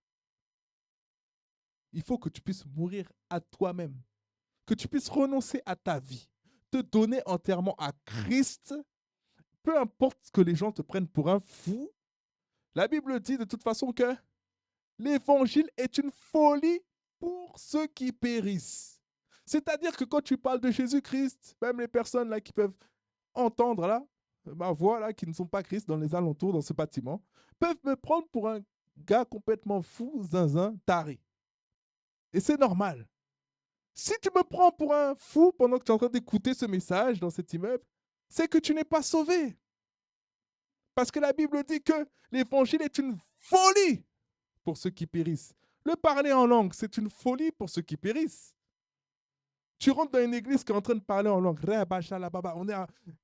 Speaker 1: Il faut que tu puisses mourir à toi-même, que tu puisses renoncer à ta vie, te donner entièrement à Christ, peu importe que les gens te prennent pour un fou. La Bible dit de toute façon que l'évangile est une folie pour ceux qui périssent. C'est-à-dire que quand tu parles de Jésus-Christ, même les personnes là qui peuvent entendre là, ma voix là, qui ne sont pas Christ dans les alentours, dans ce bâtiment, peuvent me prendre pour un gars complètement fou, zinzin, taré. Et c'est normal. Si tu me prends pour un fou pendant que tu es en train d'écouter ce message dans cet immeuble, c'est que tu n'es pas sauvé. Parce que la Bible dit que l'évangile est une folie pour ceux qui périssent. Le parler en langue, c'est une folie pour ceux qui périssent. Tu rentres dans une église qui est en train de parler en langue.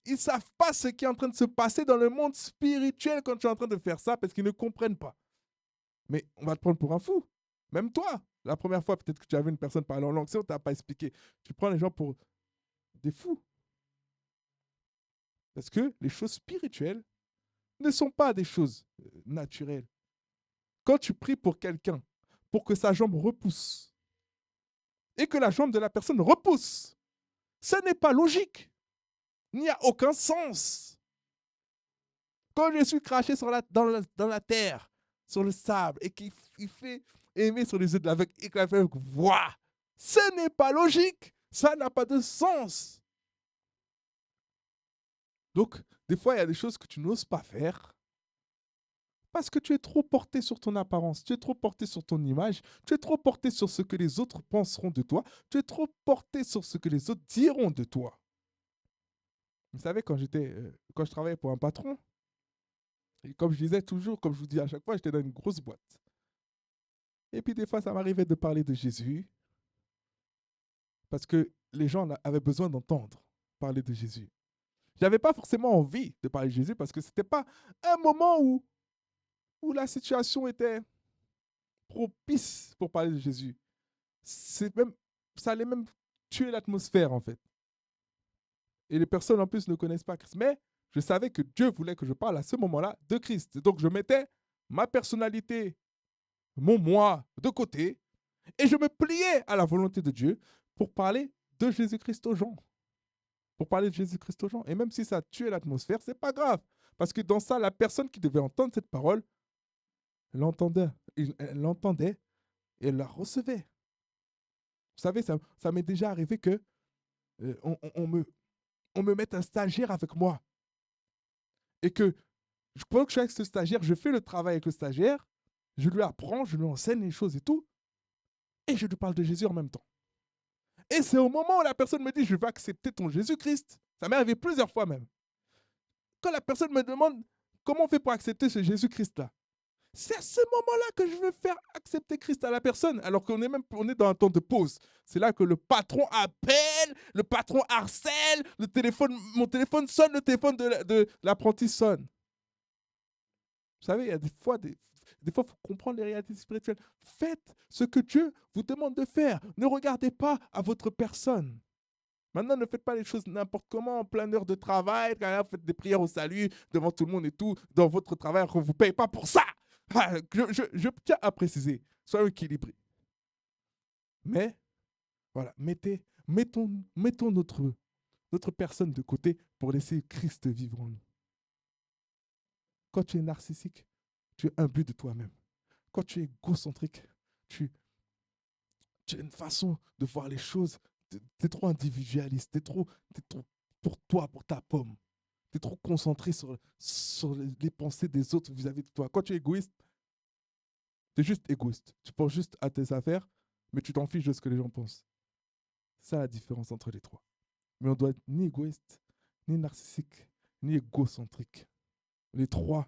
Speaker 1: Ils ne savent pas ce qui est en train de se passer dans le monde spirituel quand tu es en train de faire ça parce qu'ils ne comprennent pas. Mais on va te prendre pour un fou. Même toi, la première fois, peut-être que tu avais une personne parler en langue, si on ne t'a pas expliqué, tu prends les gens pour des fous. Parce que les choses spirituelles ne sont pas des choses naturelles. Quand tu pries pour quelqu'un, pour que sa jambe repousse, et que la jambe de la personne repousse, ce n'est pas logique. Il n'y a aucun sens. Quand je suis craché dans la terre, sur le sable, et qu'il fait aimer sur les yeux de l'aveugle, et que l'aveugle voit, ce n'est pas logique. Ça n'a pas de sens. Donc, des fois, il y a des choses que tu n'oses pas faire parce que tu es trop porté sur ton apparence, tu es trop porté sur ton image, tu es trop porté sur ce que les autres penseront de toi, tu es trop porté sur ce que les autres diront de toi. Vous savez, quand je travaillais pour un patron, et comme je disais toujours, comme je vous dis à chaque fois, j'étais dans une grosse boîte. Et puis des fois, ça m'arrivait de parler de Jésus parce que les gens avaient besoin d'entendre parler de Jésus. Je n'avais pas forcément envie de parler de Jésus parce que ce n'était pas un moment où la situation était propice pour parler de Jésus. Même, ça allait même tuer l'atmosphère en fait. Et les personnes en plus ne connaissent pas Christ. Mais je savais que Dieu voulait que je parle à ce moment-là de Christ. Donc je mettais ma personnalité, mon moi de côté et je me pliais à la volonté de Dieu pour parler de Jésus-Christ aux gens. Pour parler de Jésus-Christ aux gens. Et même si ça tuait l'atmosphère, c'est pas grave. Parce que dans ça, la personne qui devait entendre cette parole l'entendait. Elle l'entendait et elle la recevait. Vous savez, ça m'est déjà arrivé que on me mette un stagiaire avec moi. Et que pendant que je suis avec ce stagiaire, je fais le travail avec le stagiaire, je lui apprends, je lui enseigne les choses et tout, et je lui parle de Jésus en même temps. Et c'est au moment où la personne me dit, je vais accepter ton Jésus-Christ. Ça m'est arrivé plusieurs fois même. Quand la personne me demande, comment on fait pour accepter ce Jésus-Christ-là? C'est à ce moment-là que je veux faire accepter Christ à la personne, alors on est dans un temps de pause. C'est là que le patron appelle, le patron harcèle, mon téléphone sonne, le téléphone de l'apprenti sonne. Vous savez, il y a des fois, il faut comprendre les réalités spirituelles. Faites ce que Dieu vous demande de faire. Ne regardez pas à votre personne. Maintenant, ne faites pas les choses n'importe comment, en pleine heure de travail, quand vous faites des prières au salut devant tout le monde et tout, dans votre travail, on ne vous paye pas pour ça. Je tiens à préciser, soyons équilibrés. Mais, voilà, mettons notre personne de côté pour laisser Christ vivre en nous. Quand tu es narcissique, tu es imbu de toi-même. Quand tu es égocentrique, tu as une façon de voir les choses. Tu es trop individualiste, tu es trop pour toi, pour ta pomme. Tu es trop concentré sur les pensées des autres vis-à-vis de toi. Quand tu es égoïste, tu es juste égoïste. Tu penses juste à tes affaires, mais tu t'en fiches de ce que les gens pensent. C'est ça la différence entre les trois. Mais on doit être ni égoïste, ni narcissique, ni égocentrique. Les trois,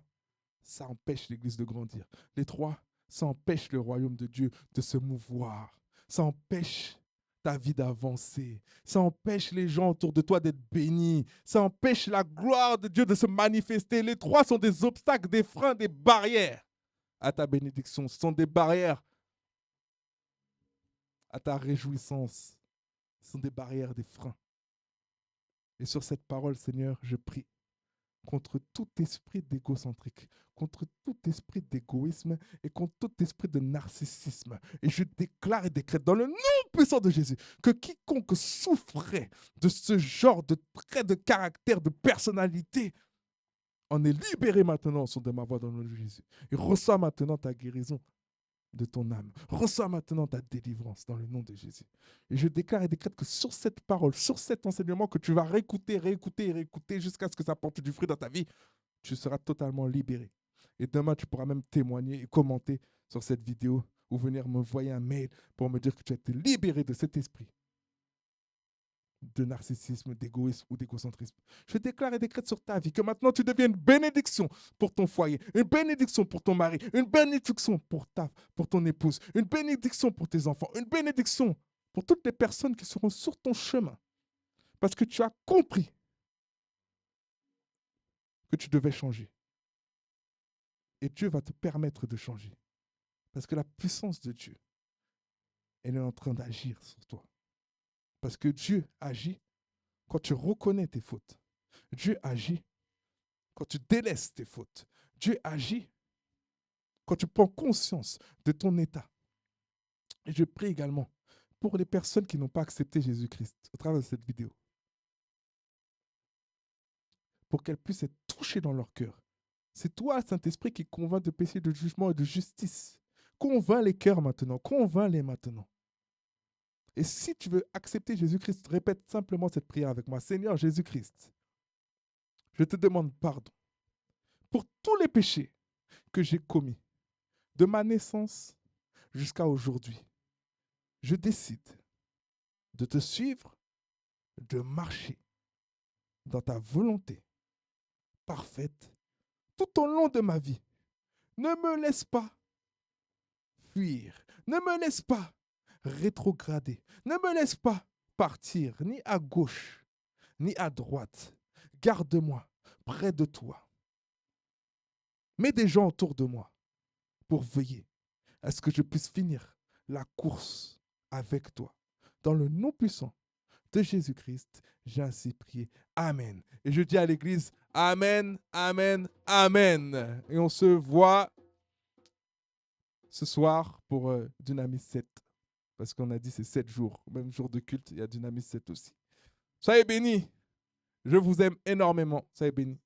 Speaker 1: ça empêche l'Église de grandir. Les trois, ça empêche le royaume de Dieu de se mouvoir. Ça empêche ta vie d'avancer. Ça empêche les gens autour de toi d'être bénis. Ça empêche la gloire de Dieu de se manifester. Les trois sont des obstacles, des freins, des barrières à ta bénédiction. Ce sont des barrières à ta réjouissance. Ce sont des barrières, des freins. Et sur cette parole, Seigneur, je prie contre tout esprit d'égocentrique, contre tout esprit d'égoïsme et contre tout esprit de narcissisme. Et je déclare et décrète dans le nom puissant de Jésus que quiconque souffrait de ce genre de traits de caractère, de personnalité, en est libéré maintenant au son de ma voix dans le nom de Jésus. Et reçois maintenant ta guérison de ton âme. Reçois maintenant ta délivrance dans le nom de Jésus. Et je déclare et décrète que sur cette parole, sur cet enseignement que tu vas réécouter, réécouter et réécouter jusqu'à ce que ça porte du fruit dans ta vie, tu seras totalement libéré. Et demain, tu pourras même témoigner et commenter sur cette vidéo ou venir me envoyer un mail pour me dire que tu as été libéré de cet esprit de narcissisme, d'égoïsme ou d'égocentrisme. Je déclare et décrète sur ta vie que maintenant tu deviens une bénédiction pour ton foyer, une bénédiction pour ton mari, une bénédiction pour ton épouse, une bénédiction pour tes enfants, une bénédiction pour toutes les personnes qui seront sur ton chemin. Parce que tu as compris que tu devais changer. Et Dieu va te permettre de changer. Parce que la puissance de Dieu, elle est en train d'agir sur toi. Parce que Dieu agit quand tu reconnais tes fautes. Dieu agit quand tu délaisses tes fautes. Dieu agit quand tu prends conscience de ton état. Et je prie également pour les personnes qui n'ont pas accepté Jésus-Christ au travers de cette vidéo, pour qu'elles puissent être touchées dans leur cœur. C'est toi, Saint-Esprit, qui convainc de péché, de jugement et de justice. Convainc les cœurs maintenant, convainc-les maintenant. Et si tu veux accepter Jésus-Christ, répète simplement cette prière avec moi. Seigneur Jésus-Christ, je te demande pardon pour tous les péchés que j'ai commis, de ma naissance jusqu'à aujourd'hui. Je décide de te suivre, de marcher dans ta volonté parfaite tout au long de ma vie. Ne me laisse pas fuir, ne me laisse pas rétrograder, ne me laisse pas partir ni à gauche ni à droite. Garde-moi près de toi. Mets des gens autour de moi pour veiller à ce que je puisse finir la course avec toi. Dans le nom puissant de Jésus-Christ, j'ai ainsi prié. Amen. Et je dis à l'Église, Amen, Amen, Amen. Et on se voit ce soir pour Dynamis 7. Parce qu'on a dit c'est 7 jours. Même jour de culte, il y a Dynamis 7 aussi. Soyez bénis. Je vous aime énormément. Soyez bénis.